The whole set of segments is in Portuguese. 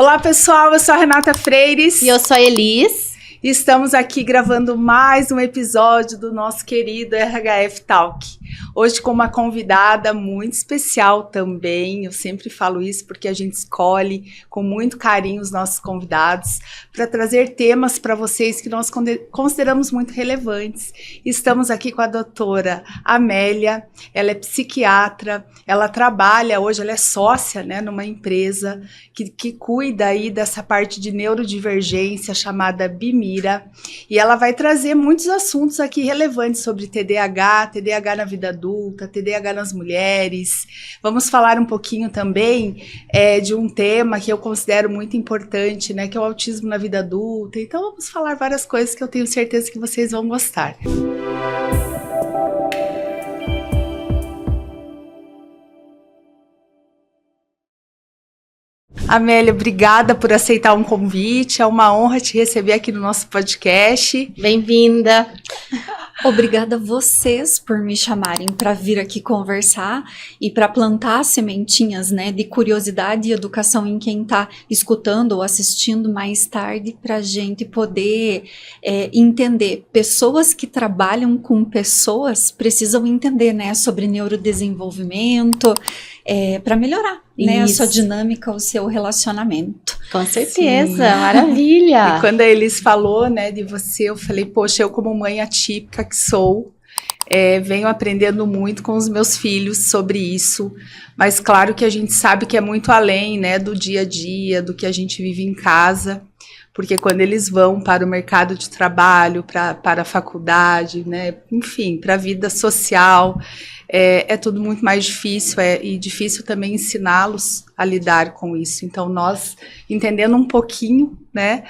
Olá pessoal, eu sou a Renata Freires. E eu sou a Elis. E estamos aqui gravando mais um episódio do nosso querido RHF Talk. Hoje com uma convidada muito especial também, eu sempre falo isso porque a gente escolhe com muito carinho os nossos convidados para trazer temas para vocês que nós consideramos muito relevantes. Estamos aqui com a doutora Amélia, ela é psiquiatra, ela trabalha hoje, ela é sócia, né, numa empresa que cuida aí dessa parte de neurodivergência chamada Bimira, e ela vai trazer muitos assuntos aqui relevantes sobre TDAH na vida adulta, TDAH nas mulheres. Vamos falar um pouquinho também de um tema que eu considero muito importante, né, que é o autismo na vida adulta. Então vamos falar várias coisas que eu tenho certeza que vocês vão gostar. Amélia, obrigada por aceitar um convite, é uma honra te receber aqui no nosso podcast. Bem-vinda! Obrigada a vocês por me chamarem para vir aqui conversar e para plantar sementinhas, né, de curiosidade e educação em quem está escutando ou assistindo mais tarde, para a gente poder entender. Pessoas que trabalham com pessoas precisam entender, né, sobre neurodesenvolvimento, para melhorar, né, a sua dinâmica, o seu relacionamento. Com certeza, sim. Maravilha! E quando a Elis falou, né, de você, eu falei, poxa, eu como mãe atípica que sou, venho aprendendo muito com os meus filhos sobre isso, mas claro que a gente sabe que é muito além, né, do dia a dia, do que a gente vive em casa, porque quando eles vão para o mercado de trabalho, para a faculdade, né, enfim, para a vida social, é tudo muito mais difícil, e difícil também ensiná-los a lidar com isso. Então, nós, entendendo um pouquinho, né,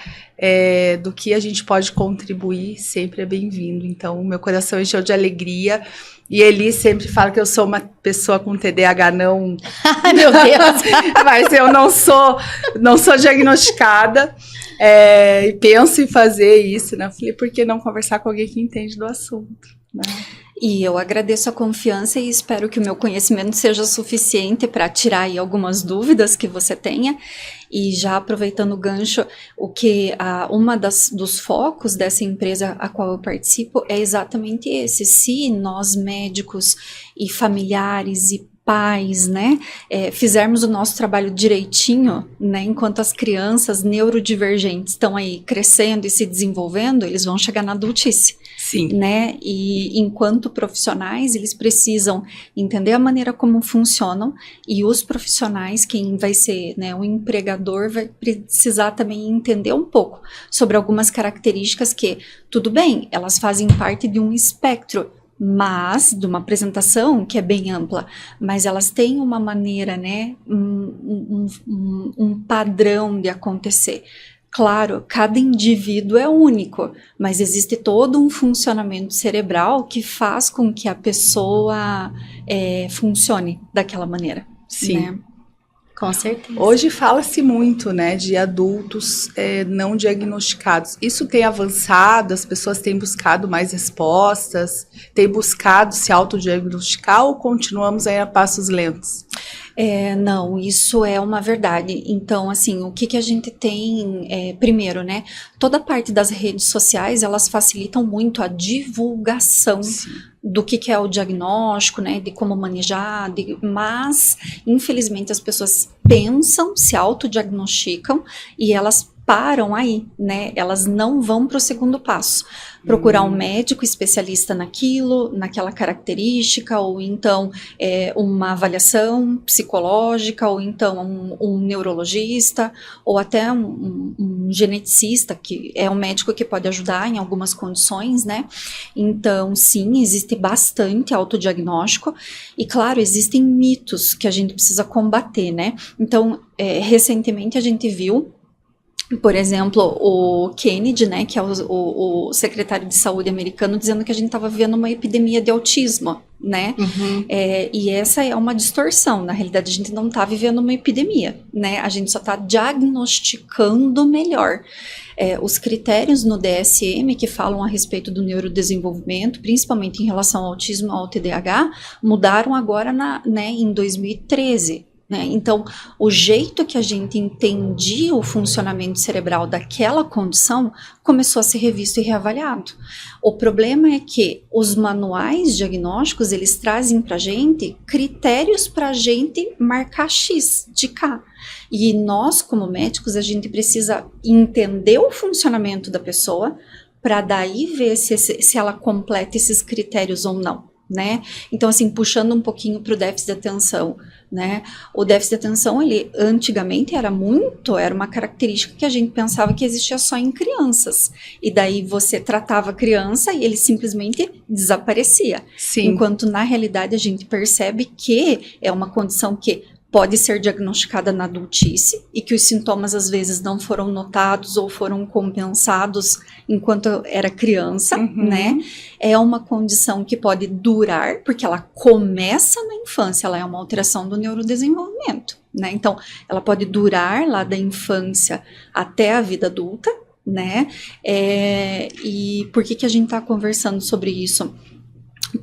do que a gente pode contribuir, sempre é bem-vindo. Então, o meu coração encheu de alegria. E Eli sempre fala que eu sou uma pessoa com TDAH não... Ai, meu Deus! Mas eu não sou diagnosticada. E penso em fazer isso, né? Eu falei, por que não conversar com alguém que entende do assunto, né? E eu agradeço a confiança e espero que o meu conhecimento seja suficiente para tirar aí algumas dúvidas que você tenha. E já aproveitando o gancho, uma dos focos dessa empresa a qual eu participo é exatamente esse. Se nós médicos e familiares e pais, né, fizermos o nosso trabalho direitinho, né, enquanto as crianças neurodivergentes estão aí crescendo e se desenvolvendo, eles vão chegar na adultice. Sim. Né, e enquanto profissionais, eles precisam entender a maneira como funcionam, e os profissionais, quem vai ser, né, o empregador, vai precisar também entender um pouco sobre algumas características que, tudo bem, elas fazem parte de um espectro, mas de uma apresentação que é bem ampla, mas elas têm uma maneira, né, um padrão de acontecer. Claro, cada indivíduo é único, mas existe todo um funcionamento cerebral que faz com que a pessoa funcione daquela maneira. Sim. Né? Com certeza. Hoje fala-se muito, né, de adultos não diagnosticados. Isso tem avançado, as pessoas têm buscado mais respostas, têm buscado se autodiagnosticar ou continuamos aí a passos lentos? Não, isso é uma verdade. Então, assim, o que a gente tem, primeiro, né, toda a parte das redes sociais, elas facilitam muito a divulgação. Sim. Do que é o diagnóstico, né, de como manejar, mas, infelizmente, as pessoas pensam, se autodiagnosticam e elas param aí, né, elas não vão para o segundo passo, procurar um médico especialista naquilo, naquela característica, ou então uma avaliação psicológica, ou então um neurologista, ou até um geneticista, que é um médico que pode ajudar em algumas condições, né, então sim, existe bastante autodiagnóstico, e claro, existem mitos que a gente precisa combater, né, então recentemente a gente viu, por exemplo, o Kennedy, né, que é o secretário de saúde americano, dizendo que a gente estava vivendo uma epidemia de autismo, né? Uhum. E essa é uma distorção. Na realidade, a gente não está vivendo uma epidemia, né? A gente só está diagnosticando melhor. Os critérios no DSM que falam a respeito do neurodesenvolvimento, principalmente em relação ao autismo e ao TDAH, mudaram agora em 2013. né? Então, o jeito que a gente entendia o funcionamento cerebral daquela condição começou a ser revisto e reavaliado. O problema é que os manuais diagnósticos, eles trazem para a gente critérios para a gente marcar X de K. E nós, como médicos, a gente precisa entender o funcionamento da pessoa para daí ver se ela completa esses critérios ou não, né? Então, assim, puxando um pouquinho para o déficit de atenção, né? O déficit de atenção, ele antigamente era uma característica que a gente pensava que existia só em crianças. E daí você tratava a criança e ele simplesmente desaparecia. Sim. Enquanto na realidade a gente percebe que é uma condição que pode ser diagnosticada na adultice e que os sintomas às vezes não foram notados ou foram compensados enquanto era criança, né? É uma condição que pode durar, porque ela começa na infância, ela é uma alteração do neurodesenvolvimento, né? Então, ela pode durar lá da infância até a vida adulta, né? E por que a gente está conversando sobre isso?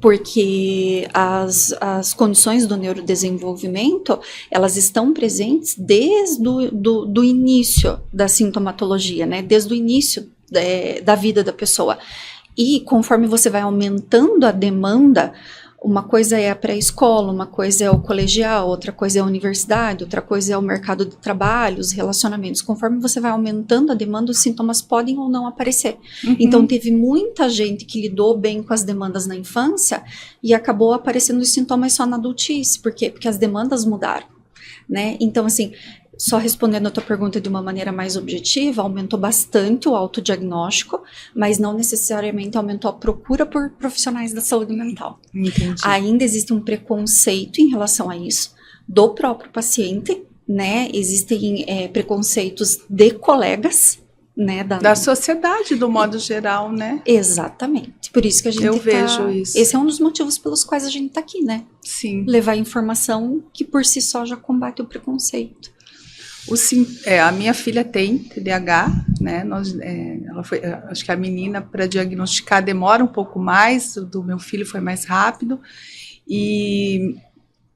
Porque as condições do neurodesenvolvimento, elas estão presentes desde do início da sintomatologia, né? Desde o início da vida da pessoa. E conforme você vai aumentando a demanda, uma coisa é a pré-escola, uma coisa é o colegial, outra coisa é a universidade, outra coisa é o mercado de trabalho, os relacionamentos. Conforme você vai aumentando a demanda, os sintomas podem ou não aparecer. Então, teve muita gente que lidou bem com as demandas na infância e acabou aparecendo os sintomas só na adultice. Por quê? Porque as demandas mudaram, né? Então, assim, só respondendo a tua pergunta de uma maneira mais objetiva, aumentou bastante o autodiagnóstico, mas não necessariamente aumentou a procura por profissionais da saúde mental. Entendi. Ainda existe um preconceito em relação a isso do próprio paciente, né? Existem preconceitos de colegas, né? Da sociedade, do modo geral, né? Exatamente. Por isso que a gente vejo isso. Esse é um dos motivos pelos quais a gente está aqui, né? Sim. Levar informação que por si só já combate o preconceito. A minha filha tem TDAH, né? Ela foi, acho que a menina para diagnosticar demora um pouco mais, o do meu filho foi mais rápido. E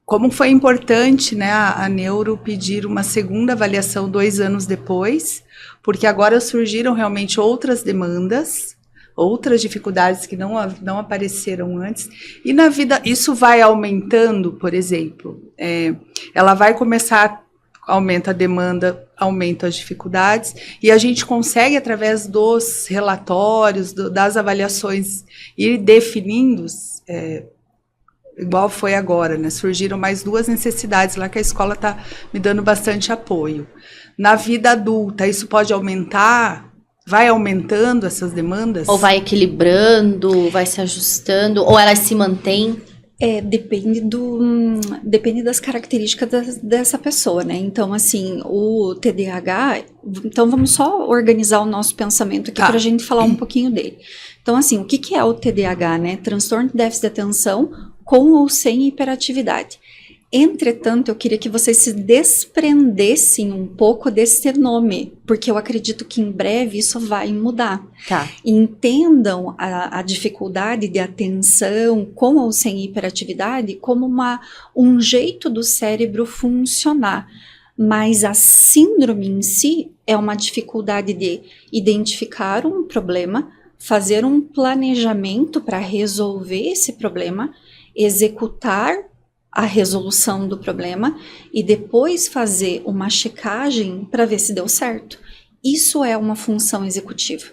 como foi importante, né, a neuro pedir uma segunda avaliação 2 anos depois, porque agora surgiram realmente outras demandas, outras dificuldades que não apareceram antes. E na vida isso vai aumentando, por exemplo, ela vai começar, aumenta a demanda, aumenta as dificuldades, e a gente consegue, através dos relatórios, das avaliações, ir definindo, igual foi agora, né? Surgiram mais 2 necessidades lá que a escola está me dando bastante apoio. Na vida adulta, isso pode aumentar? Vai aumentando essas demandas? Ou vai equilibrando, vai se ajustando, ou elas se mantêm? Depende das características dessa pessoa, né? Então, assim, o TDAH... Então, vamos só organizar o nosso pensamento aqui para a gente falar um pouquinho dele. Então, assim, o que é o TDAH, né? Transtorno de déficit de atenção com ou sem hiperatividade. Entretanto, eu queria que vocês se desprendessem um pouco desse nome, porque eu acredito que em breve isso vai mudar. Tá. Entendam a dificuldade de atenção com ou sem hiperatividade como um jeito do cérebro funcionar. Mas a síndrome em si é uma dificuldade de identificar um problema, fazer um planejamento para resolver esse problema, executar a resolução do problema e depois fazer uma checagem para ver se deu certo. Isso é uma função executiva.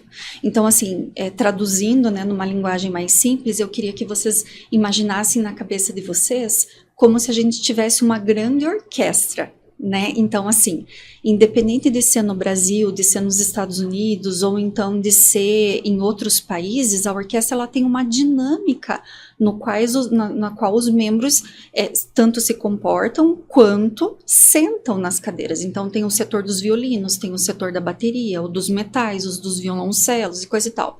Então, assim, traduzindo, né, numa linguagem mais simples, eu queria que vocês imaginassem na cabeça de vocês como se a gente tivesse uma grande orquestra, né? Então, assim, independente de ser no Brasil, de ser nos Estados Unidos ou então de ser em outros países, a orquestra ela tem uma dinâmica na qual os membros tanto se comportam quanto sentam nas cadeiras. Então, tem o setor dos violinos, tem o setor da bateria, o dos metais, os dos violoncelos e coisa e tal.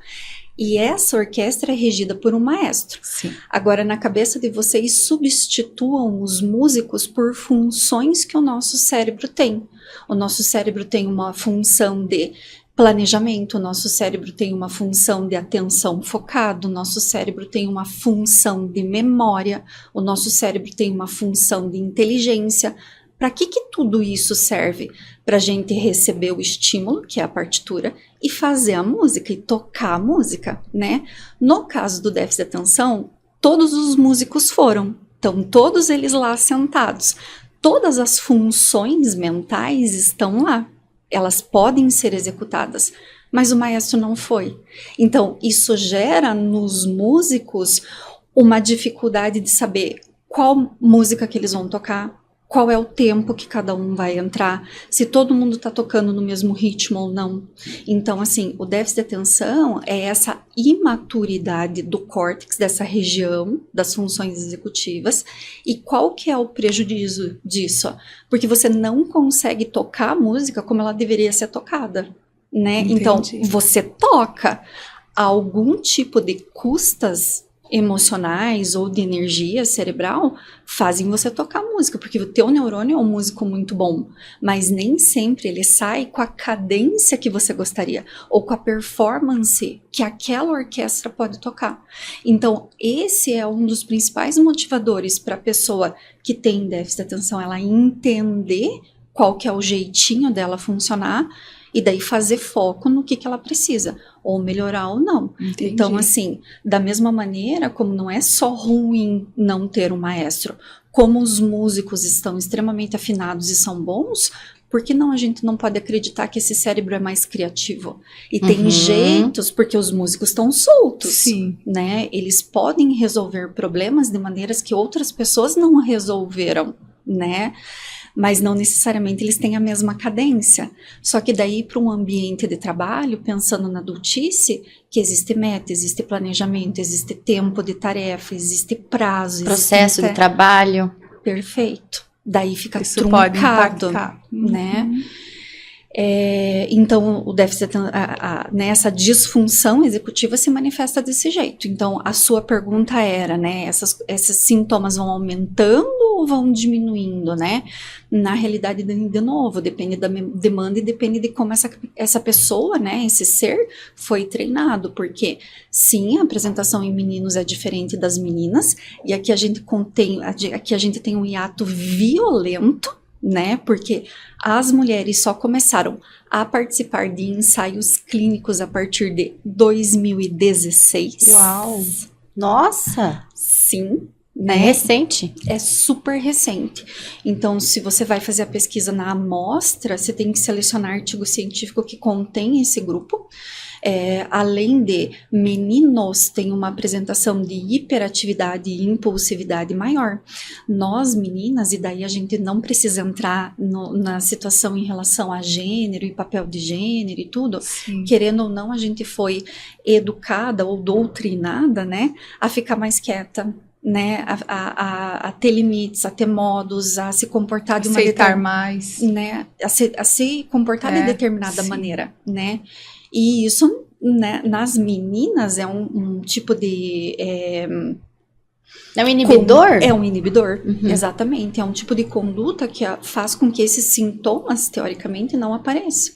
E essa orquestra é regida por um maestro. Sim. Agora, na cabeça de vocês, substituam os músicos por funções que o nosso cérebro tem. O nosso cérebro tem uma função de planejamento, o nosso cérebro tem uma função de atenção focada, o nosso cérebro tem uma função de memória, o nosso cérebro tem uma função de inteligência. Para que tudo isso serve? Para a gente receber o estímulo, que é a partitura, e fazer a música, e tocar a música, né? No caso do déficit de atenção, todos os músicos foram. Então, todos eles lá sentados. Todas as funções mentais estão lá. Elas podem ser executadas, mas o maestro não foi. Então, isso gera nos músicos uma dificuldade de saber qual música que eles vão tocar, qual é o tempo que cada um vai entrar, se todo mundo está tocando no mesmo ritmo ou não. Então, assim, o déficit de atenção é essa imaturidade do córtex, dessa região das funções executivas. E qual que é o prejuízo disso? Porque você não consegue tocar a música como ela deveria ser tocada, né? Entendi. Então, você toca algum tipo de custas emocionais ou de energia cerebral fazem você tocar música, porque o teu neurônio é um músico muito bom, mas nem sempre ele sai com a cadência que você gostaria, ou com a performance que aquela orquestra pode tocar. Então, esse é um dos principais motivadores para a pessoa que tem déficit de atenção, ela entender qual que é o jeitinho dela funcionar, e daí fazer foco no que ela precisa, ou melhorar ou não. Entendi. Então, assim, da mesma maneira, como não é só ruim não ter um maestro, como os músicos estão extremamente afinados e são bons, por que não a gente não pode acreditar que esse cérebro é mais criativo? E tem jeitos, porque os músicos estão soltos, Sim. né? Eles podem resolver problemas de maneiras que outras pessoas não resolveram, né? Mas não necessariamente eles têm a mesma cadência. Só que daí para um ambiente de trabalho, pensando na adultice, que existe meta, existe planejamento, existe tempo de tarefa, existe prazo. Processo de trabalho. Perfeito. Daí fica Isso truncado, pode impactar, né? Então, o déficit, essa disfunção executiva se manifesta desse jeito. Então, a sua pergunta era, né, esses sintomas vão aumentando ou vão diminuindo, né? Na realidade, de novo, depende da demanda e depende de como essa pessoa, né, esse ser, foi treinado. Porque, sim, a apresentação em meninos é diferente das meninas, e aqui a gente tem um hiato violento, né? Porque as mulheres só começaram a participar de ensaios clínicos a partir de 2016. Uau! Nossa! Sim, É né? recente. É super recente. Então, se você vai fazer a pesquisa na amostra, você tem que selecionar artigo científico que contém esse grupo. Além de meninos têm uma apresentação de hiperatividade e impulsividade maior. Nós, meninas, e daí a gente não precisa entrar na situação em relação a gênero e papel de gênero e tudo, Sim. querendo ou não, a gente foi educada ou doutrinada, né, a ficar mais quieta, né, a ter limites, a ter modos, a se comportar de uma Aceitar mais. né, a se comportar de determinada sim. maneira, né. E isso, né, nas meninas é um tipo de... É um inibidor? É um inibidor, Uhum. exatamente. É um tipo de conduta que faz com que esses sintomas, teoricamente, não apareçam.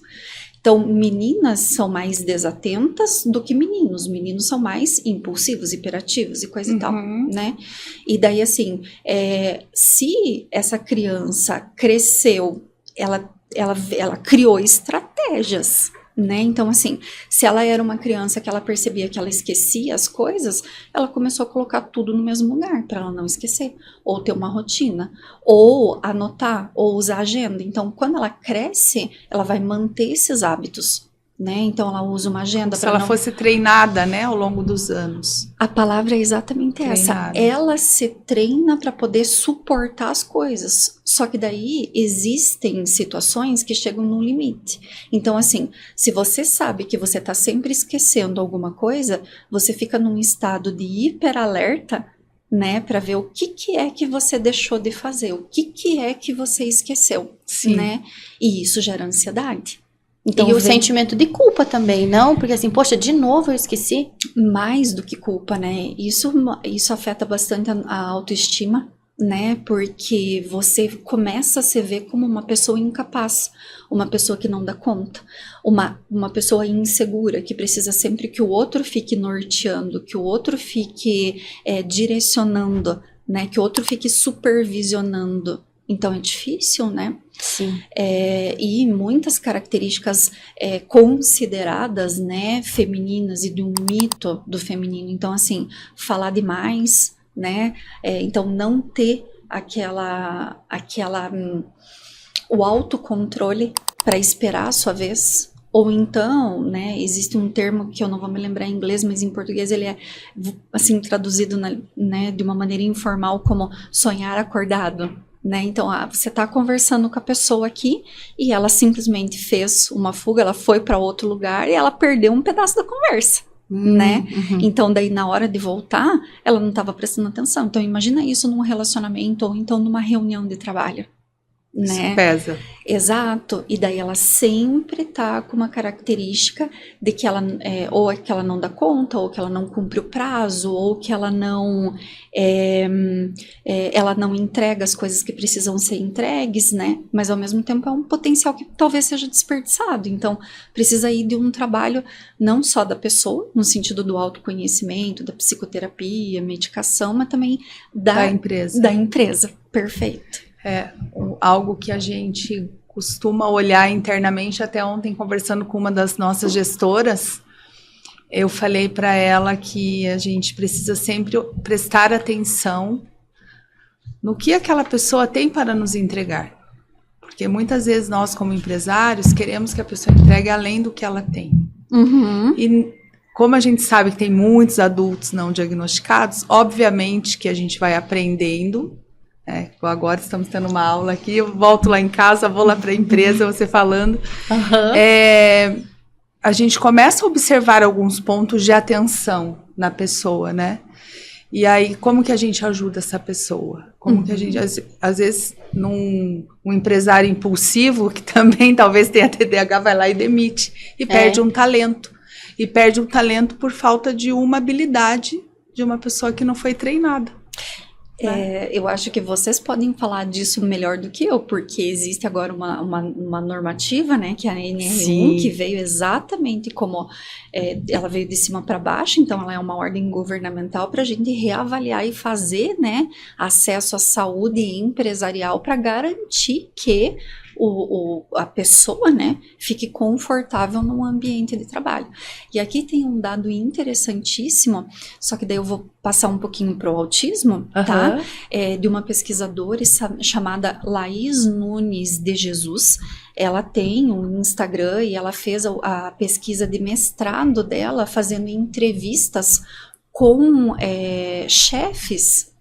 Então, meninas são mais desatentas do que meninos. Meninos são mais impulsivos, hiperativos e coisa e tal, né? E daí, assim, se essa criança cresceu, ela criou estratégias, né? Então, assim, se ela era uma criança que ela percebia que ela esquecia as coisas, ela começou a colocar tudo no mesmo lugar para ela não esquecer, ou ter uma rotina, ou anotar, ou usar agenda. Então, quando ela cresce, ela vai manter esses hábitos, né? Então, ela usa uma agenda Se para ela não... fosse treinada, né, ao longo dos anos. A palavra é exatamente essa. Treinada. Ela se treina para poder suportar as coisas. Só que daí existem situações que chegam no limite. Então, assim, se você sabe que você está sempre esquecendo alguma coisa, você fica num estado de hiperalerta, né, para ver o que é que você deixou de fazer, o que é que você esqueceu, Sim. né? E isso gera ansiedade. Então, E o sentimento de culpa também, não? Porque assim, poxa, de novo eu esqueci. mais do que culpa, né? Isso afeta bastante a autoestima, né? Porque você começa a se ver como uma pessoa incapaz, uma pessoa que não dá conta, uma pessoa insegura, que precisa sempre que o outro fique norteando, que o outro fique direcionando, né? Que o outro fique supervisionando, Então é difícil, né? Sim. E muitas características consideradas, né, femininas e de um mito do feminino. Então, assim, falar demais, né? Então, não ter o autocontrole para esperar a sua vez. Ou então, né, existe um termo que eu não vou me lembrar em inglês, mas em português ele é, assim, traduzido, né, de uma maneira informal como sonhar acordado. Né? Então, você está conversando com a pessoa aqui e ela simplesmente fez uma fuga, ela foi para outro lugar e ela perdeu um pedaço da conversa, né? Uhum. Então, daí na hora de voltar, ela não estava prestando atenção. Então, imagina isso num relacionamento ou então numa reunião de trabalho, né? Isso pesa. Exato, e daí ela sempre tá com uma característica de que ela, ou que ela não dá conta, ou que ela não cumpre o prazo, ou que ela não entrega as coisas que precisam ser entregues, né? Mas ao mesmo tempo é um potencial que talvez seja desperdiçado. Então, precisa ir de um trabalho não só da pessoa, no sentido do autoconhecimento, da psicoterapia, medicação, mas também da empresa. Da empresa, perfeito. Algo que a gente costuma olhar internamente. Até ontem, conversando com uma das nossas gestoras, eu falei para ela que a gente precisa sempre prestar atenção no que aquela pessoa tem para nos entregar. Porque muitas vezes nós, como empresários, queremos que a pessoa entregue além do que ela tem. Uhum. E como a gente sabe que tem muitos adultos não diagnosticados, obviamente que a gente vai aprendendo. Agora estamos tendo uma aula aqui, eu volto lá em casa, vou lá para a empresa, você falando. Uhum. A gente começa a observar alguns pontos de atenção na pessoa, né? E aí, como que a gente ajuda essa pessoa? Como que a gente, às vezes, um empresário impulsivo, que também talvez tenha TDAH, vai lá e demite, e perde um talento. E perde um talento por falta de uma habilidade de uma pessoa que não foi treinada. Eu acho que vocês podem falar disso melhor do que eu, porque existe agora uma normativa, né, que é a NR1, Sim. que veio exatamente como ela veio de cima para baixo, então ela é uma ordem governamental para a gente reavaliar e fazer, né, acesso à saúde empresarial para garantir que a pessoa, né, fique confortável num ambiente de trabalho. E aqui tem um dado interessantíssimo, só que daí eu vou passar um pouquinho para o autismo, tá? De uma pesquisadora chamada Laís Nunes de Jesus. Ela tem um Instagram e ela fez a pesquisa de mestrado dela fazendo entrevistas com chefes.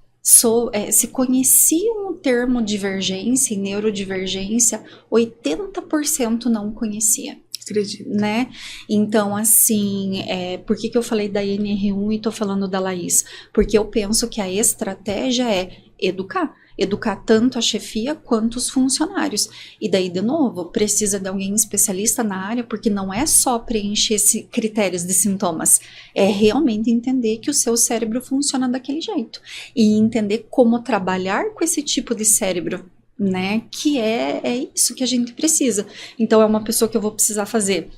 Se conheciam o termo divergência e neurodivergência, 80% não conhecia. Acredito. Né? Então, assim, por que eu falei da NR1 e tô falando da Laís? Porque eu penso que a estratégia é educar tanto a chefia quanto os funcionários. E daí, de novo, precisa de alguém especialista na área, porque não é só preencher esses critérios de sintomas, é realmente entender que o seu cérebro funciona daquele jeito. E entender como trabalhar com esse tipo de cérebro, né? Que é isso que a gente precisa. Então, é uma pessoa que eu vou precisar fazer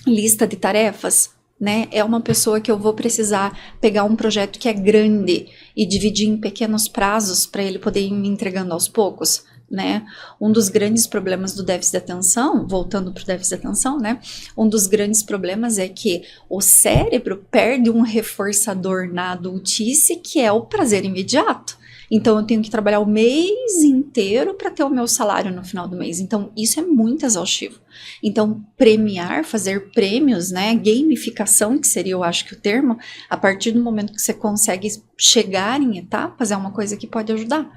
lista de tarefas, né? É uma pessoa que eu vou precisar pegar um projeto que é grande e dividir em pequenos prazos para ele poder ir me entregando aos poucos, né? Um dos grandes problemas do déficit de atenção, voltando para o déficit de atenção, né? Um dos grandes problemas é que o cérebro perde um reforçador na adultice, que é o prazer imediato. Então, eu tenho que trabalhar o mês inteiro para ter o meu salário no final do mês. Então, isso é muito exaustivo. Então, premiar, fazer prêmios, né? Gamificação, que seria, eu acho que o termo, a partir do momento que você consegue chegar em etapas, é uma coisa que pode ajudar.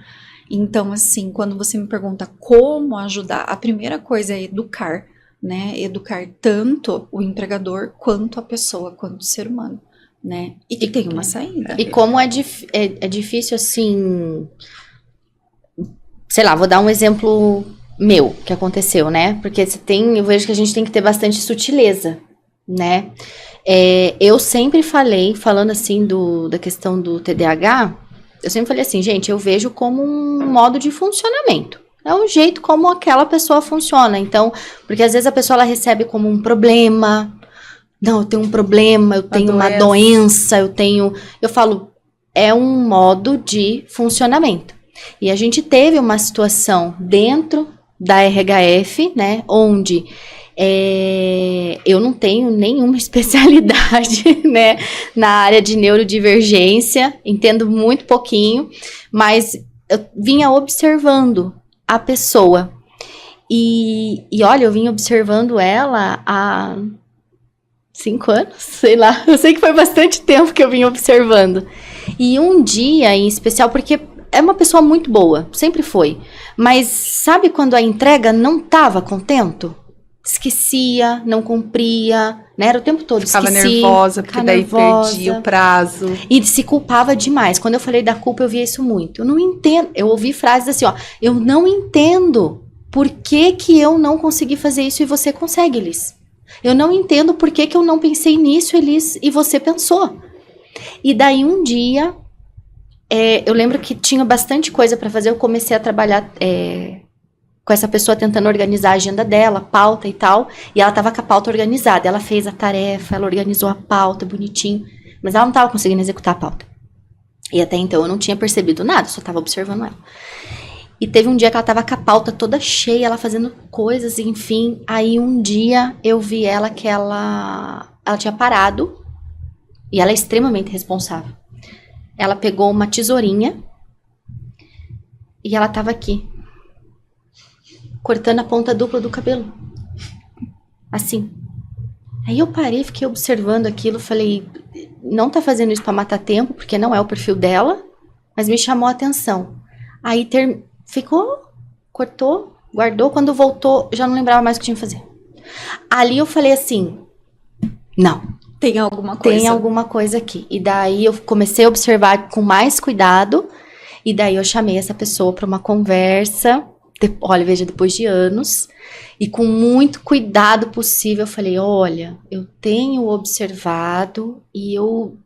Então, assim, quando você me pergunta como ajudar, a primeira coisa é educar, né? Educar tanto o empregador quanto a pessoa, quanto o ser humano. Né? E que tem uma saída. E como é difícil, assim... Sei lá, vou dar um exemplo meu, que aconteceu, né? Porque eu vejo que a gente tem que ter bastante sutileza, né? Eu sempre falando assim da questão do TDAH, eu sempre falei assim, gente, eu vejo como um modo de funcionamento. É um jeito como aquela pessoa funciona. Então, porque às vezes a pessoa ela recebe como um problema... Não, eu tenho um problema, eu tenho uma doença, eu falo, é um modo de funcionamento. E a gente teve uma situação dentro da RHF, né, onde eu não tenho nenhuma especialidade, né, na área de neurodivergência, entendo muito pouquinho, mas eu vinha observando a pessoa. E olha, eu vim observando ela há 5 anos, sei lá. Eu sei que foi bastante tempo que eu vim observando. E um dia em especial, porque é uma pessoa muito boa, sempre foi. Mas sabe quando a entrega não estava contento? Esquecia, não cumpria, né? Era o tempo todo, ficava esquecia. Nervosa, porque daí perdia o prazo. E se culpava demais. Quando eu falei da culpa, eu via isso muito. Eu não entendo. Eu ouvi frases assim, ó. Eu não entendo por que eu não consegui fazer isso e você consegue, Elis. Eu não entendo por que eu não pensei nisso, Elis, e você pensou. E daí um dia, eu lembro que tinha bastante coisa para fazer. Eu comecei a trabalhar com essa pessoa tentando organizar a agenda dela, pauta e tal. E ela tava com a pauta organizada. Ela fez a tarefa, ela organizou a pauta bonitinho. Mas ela não tava conseguindo executar a pauta. E até então eu não tinha percebido nada, só tava observando ela. E teve um dia que ela tava com a pauta toda cheia, ela fazendo coisas, enfim. Aí um dia eu vi ela que ela tinha parado. E ela é extremamente responsável. Ela pegou uma tesourinha. E ela tava aqui. Cortando a ponta dupla do cabelo. Assim. Aí eu parei, fiquei observando aquilo, falei, não tá fazendo isso pra matar tempo, porque não é o perfil dela, mas me chamou a atenção. Aí ficou, cortou, guardou, quando voltou, já não lembrava mais o que tinha que fazer. Ali eu falei assim, não. Tem alguma coisa. Tem alguma coisa aqui. E daí eu comecei a observar com mais cuidado, e daí eu chamei essa pessoa pra uma conversa. Olha, veja, depois de anos, e com muito cuidado possível, eu falei, olha, eu tenho observado, e eu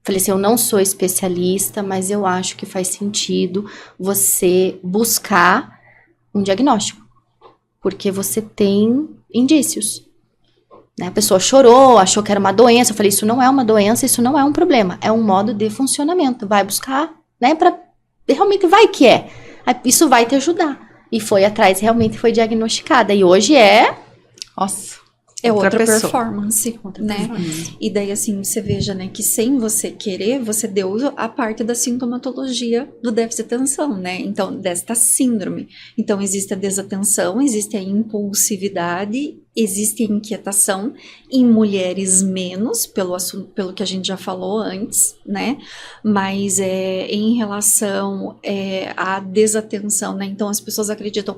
falei assim, eu não sou especialista, mas eu acho que faz sentido você buscar um diagnóstico, porque você tem indícios. Né? A pessoa chorou, achou que era uma doença, eu falei, isso não é uma doença, isso não é um problema, é um modo de funcionamento, vai buscar, né, realmente vai que é, isso vai te ajudar. E foi atrás, realmente foi diagnosticada. E hoje Nossa, outra performance, né? E daí, assim, você veja, né, que sem você querer, você deu a parte da sintomatologia do déficit de atenção, né? Então, desta síndrome. Então, existe a desatenção, existe a impulsividade, existe a inquietação, em mulheres menos, pelo que a gente já falou antes, né? Mas em relação à desatenção, né? Então, as pessoas acreditam,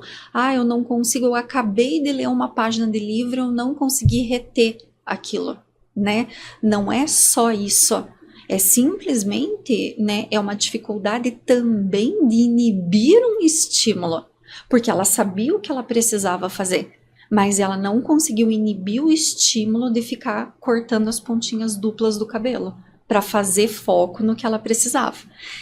eu não consigo, eu acabei de ler uma página de livro, eu não consegui reter aquilo, né? Não é só isso. É simplesmente, né, é uma dificuldade também de inibir um estímulo, porque ela sabia o que ela precisava fazer, mas ela não conseguiu inibir o estímulo de ficar cortando as pontinhas duplas do cabelo para fazer foco no que ela precisava.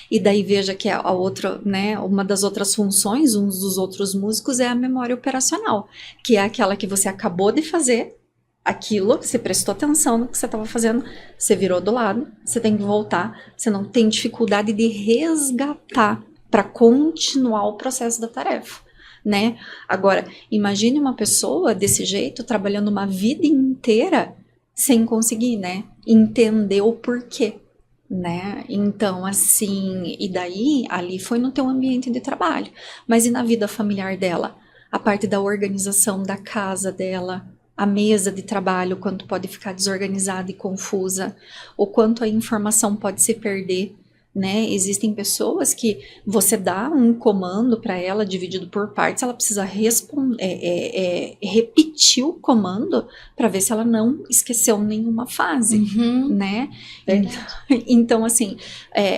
E daí veja que a outra, né, uma das outras funções, um dos outros músicos é a memória operacional, que é aquela que você acabou de fazer aquilo, você prestou atenção no que você estava fazendo, você virou do lado, você tem que voltar, você não tem dificuldade de resgatar para continuar o processo da tarefa. Né? Agora, imagine uma pessoa desse jeito, trabalhando uma vida inteira sem conseguir, né, entender o porquê, né? Então, assim, e daí, ali foi no teu ambiente de trabalho, mas e na vida familiar dela? A parte da organização da casa dela, a mesa de trabalho, quanto pode ficar desorganizada e confusa, o quanto a informação pode se perder, né? Existem pessoas que você dá um comando para ela dividido por partes, ela precisa repetir o comando para ver se ela não esqueceu nenhuma fase, né? Então, assim,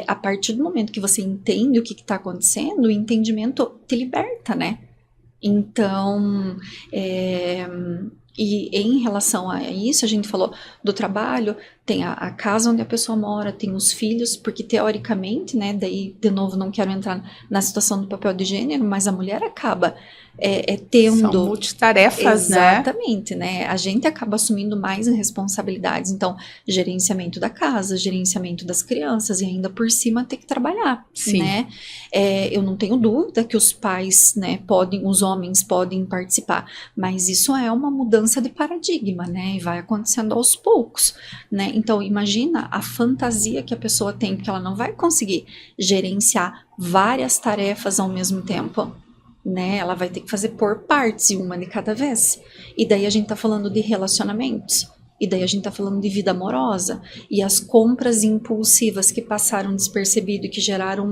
a partir do momento que você entende o que está acontecendo, o entendimento te liberta, né? Então, E em relação a isso, a gente falou do trabalho, tem a casa onde a pessoa mora, tem os filhos, porque teoricamente, né, daí de novo não quero entrar na situação do papel de gênero, mas a mulher acaba tendo... São multitarefas, exatamente, né? A gente acaba assumindo mais responsabilidades, então gerenciamento da casa, gerenciamento das crianças e ainda por cima ter que trabalhar, Sim. né? Eu não tenho dúvida que os pais, né, os homens podem participar, mas isso é uma mudança de paradigma, né? E vai acontecendo aos poucos, né? Então imagina a fantasia que a pessoa tem, porque ela não vai conseguir gerenciar várias tarefas ao mesmo tempo, né? Ela vai ter que fazer por partes e uma de cada vez. E daí a gente tá falando de relacionamentos. E daí a gente tá falando de vida amorosa. E as compras impulsivas que passaram despercebido e que geraram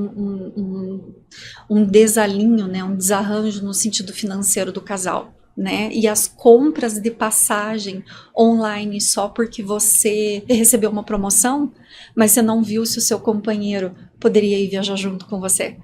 um desalinho, né? Um desarranjo no sentido financeiro do casal, né? E as compras de passagem online só porque você recebeu uma promoção, mas você não viu se o seu companheiro poderia ir viajar junto com você.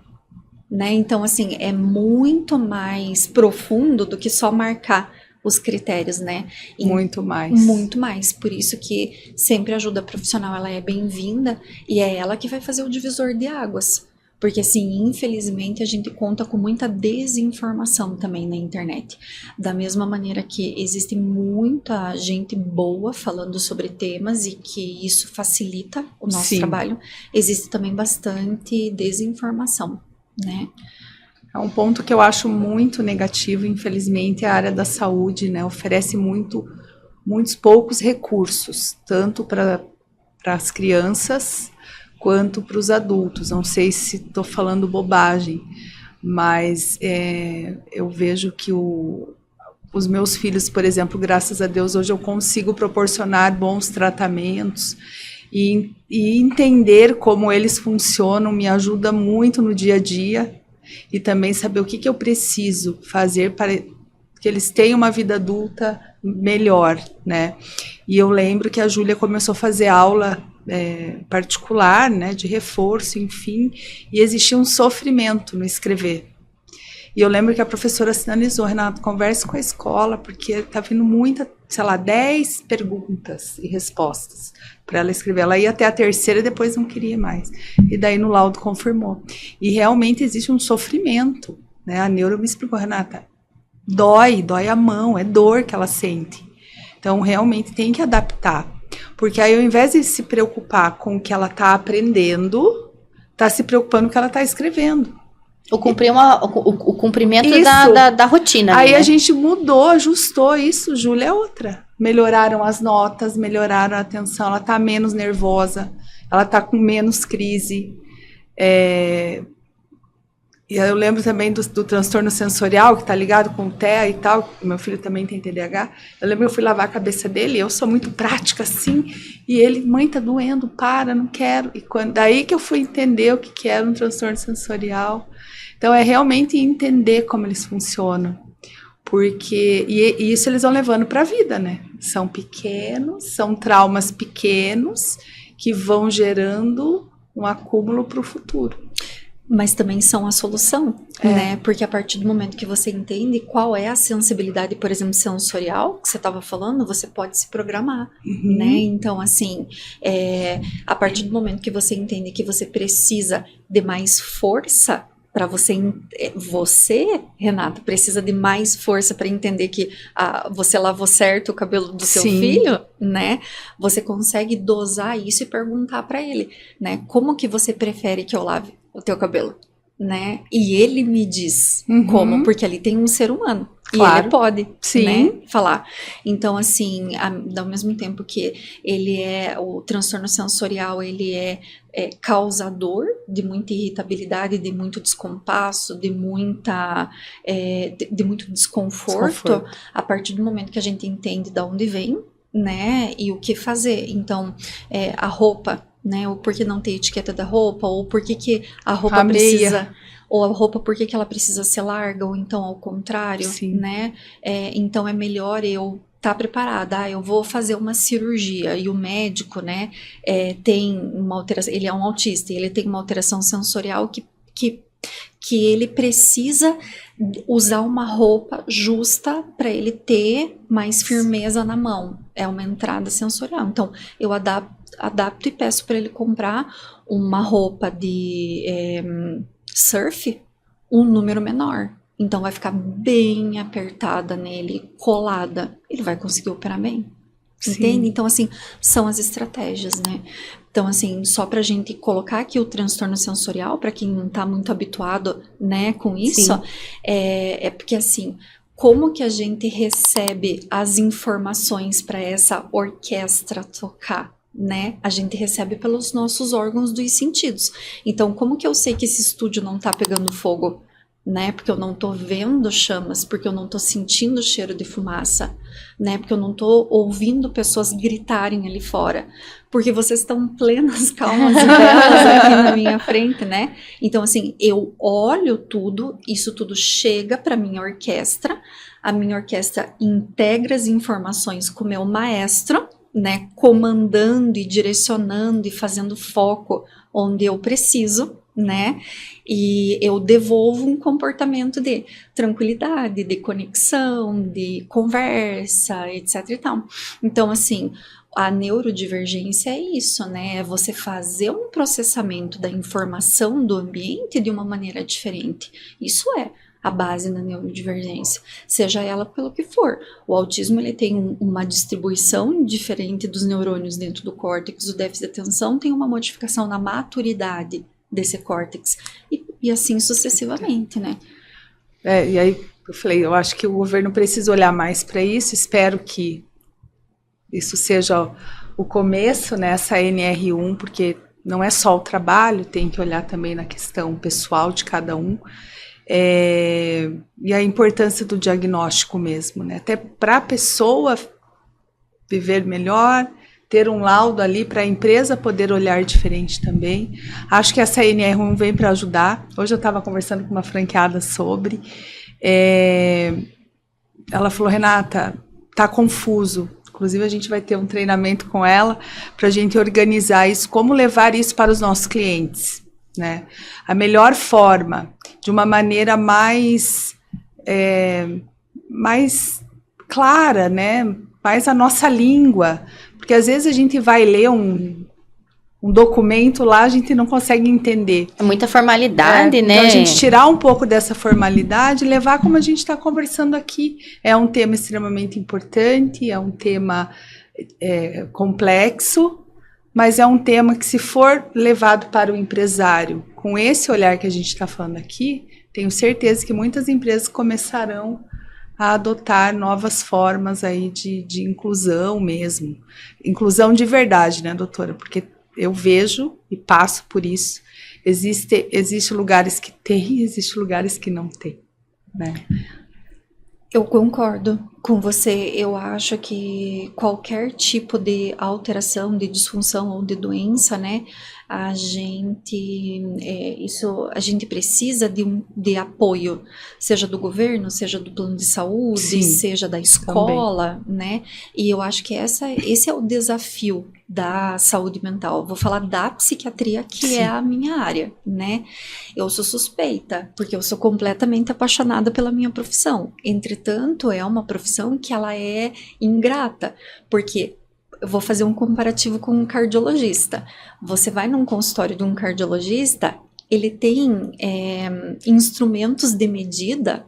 Né? Então, assim, é muito mais profundo do que só marcar os critérios, né? Muito mais. Muito mais. Por isso que sempre a ajuda profissional, ela é bem-vinda e é ela que vai fazer o divisor de águas. Porque, assim, infelizmente, a gente conta com muita desinformação também na internet. Da mesma maneira que existe muita gente boa falando sobre temas e que isso facilita o nosso Sim. trabalho, existe também bastante desinformação, né? É um ponto que eu acho muito negativo, infelizmente, é a área da saúde, né? Oferece muitos poucos recursos, tanto para as crianças quanto para os adultos. Não sei se estou falando bobagem, mas eu vejo que os meus filhos, por exemplo, graças a Deus, hoje eu consigo proporcionar bons tratamentos e entender como eles funcionam me ajuda muito no dia a dia. E também saber o que eu preciso fazer para que eles tenham uma vida adulta melhor, né? E eu lembro que a Júlia começou a fazer aula particular, né, de reforço, enfim, e existia um sofrimento no escrever. E eu lembro que a professora sinalizou: Renato, converse com a escola, porque tá vindo muita, sei lá, 10 perguntas e respostas para ela escrever. Ela ia até a terceira e depois não queria mais. E daí no laudo confirmou. E realmente existe um sofrimento, né? A neuro me explicou: Renata, dói a mão, é dor que ela sente. Então realmente tem que adaptar. Porque aí ao invés de se preocupar com o que ela está aprendendo, está se preocupando com o que ela está escrevendo. O cumprimento da rotina. Aí, né? A gente mudou, ajustou isso. Júlia é outra. Melhoraram as notas, melhoraram a atenção. Ela está menos nervosa, ela está com menos crise. E eu lembro também do transtorno sensorial, que está ligado com o TEA e tal. Meu filho também tem TDAH. Eu lembro que eu fui lavar a cabeça dele, eu sou muito prática assim. E ele: mãe, tá doendo, para, não quero. E daí que eu fui entender o que era um transtorno sensorial. Então, é realmente entender como eles funcionam. Porque, e isso eles vão levando para a vida, né? São pequenos, são traumas pequenos que vão gerando um acúmulo para o futuro. Mas também são a solução, né? Porque a partir do momento que você entende qual é a sensibilidade, por exemplo, sensorial, que você estava falando, você pode se programar, né? Então, assim, a partir do momento que você entende que você precisa de mais força, para você, Renata, precisa de mais força para entender que você lavou certo o cabelo do seu filho, né? Você consegue dosar isso e perguntar para ele, né? Como que você prefere que eu lave o teu cabelo, né? E ele me diz como, porque ali tem um ser humano. Claro. E ele pode, né, falar. Então, assim, ao mesmo tempo que ele o transtorno sensorial, ele é causador de muita irritabilidade, de muito descompasso, de muito desconforto, a partir do momento que a gente entende de onde vem, né, e o que fazer. Então, a roupa, né, ou por que não ter etiqueta da roupa, ou por que a roupa precisa... Ou a roupa, por que ela precisa ser larga, ou então ao contrário, né? Então é melhor eu estar preparada. Eu vou fazer uma cirurgia e o médico, né, tem uma alteração, ele é um autista, ele tem uma alteração sensorial que que ele precisa usar uma roupa justa para ele ter mais firmeza na mão. É uma entrada sensorial. Então, eu adapto e peço para ele comprar uma roupa de surf, um número menor. Então, vai ficar bem apertada nele, colada. Ele vai conseguir operar bem. Sim. Entende? Então, assim, são as estratégias, né? Então, assim, só pra gente colocar aqui o transtorno sensorial, para quem não tá muito habituado, né, com isso, é porque, assim, como que a gente recebe as informações para essa orquestra tocar, né? A gente recebe pelos nossos órgãos dos sentidos. Então, como que eu sei que esse estúdio não tá pegando fogo? Né? Porque eu não tô vendo chamas, porque eu não tô sentindo cheiro de fumaça, né? Porque eu não tô ouvindo pessoas gritarem ali fora, porque vocês estão plenas, calmas e belas aqui na minha frente, né? Então, assim, eu olho tudo, isso tudo chega para minha orquestra, a minha orquestra integra as informações com o meu maestro, né? Comandando e direcionando e fazendo foco onde eu preciso, né? E eu devolvo um comportamento de tranquilidade, de conexão, de conversa, etc e tal. Então, assim, a neurodivergência é isso, né? É você fazer um processamento da informação do ambiente de uma maneira diferente. Isso é a base da neurodivergência, seja ela pelo que for. O autismo, ele tem uma distribuição diferente dos neurônios dentro do córtex, o déficit de atenção tem uma modificação na maturidade desse córtex, e assim sucessivamente, né? E aí eu falei, eu acho que o governo precisa olhar mais para isso, espero que isso seja o começo, né, essa NR1, porque não é só o trabalho, tem que olhar também na questão pessoal de cada um, e a importância do diagnóstico mesmo, né, até para a pessoa viver melhor, ter um laudo ali para a empresa poder olhar diferente também. Acho que essa NR1 vem para ajudar. Hoje eu estava conversando com uma franqueada sobre. Ela falou, Renata, tá confuso. Inclusive a gente vai ter um treinamento com ela para a gente organizar isso, como levar isso para os nossos clientes, né? A melhor forma, de uma maneira mais clara, né? Mais a nossa língua. Porque às vezes a gente vai ler um documento lá, a gente não consegue entender. É muita formalidade, né? Então a gente tirar um pouco dessa formalidade e levar como a gente está conversando aqui. É um tema extremamente importante, é um tema complexo, mas é um tema que, se for levado para o empresário com esse olhar que a gente está falando aqui, tenho certeza que muitas empresas começarão a adotar novas formas aí de inclusão mesmo. Inclusão de verdade, né, doutora? Porque eu vejo e passo por isso. Existe lugares que tem e existe lugares que não tem, né? Eu concordo com você. Eu acho que qualquer tipo de alteração, de disfunção ou de doença, né, a gente precisa de apoio, seja do governo, seja do plano de saúde, Sim, seja da escola, também, né? E eu acho que esse é o desafio da saúde mental. Vou falar da psiquiatria, que Sim. é a minha área, né? Eu sou suspeita, porque eu sou completamente apaixonada pela minha profissão. Entretanto, é uma profissão que ela é ingrata, porque eu vou fazer um comparativo com um cardiologista. Você vai num consultório de um cardiologista, ele tem instrumentos de medida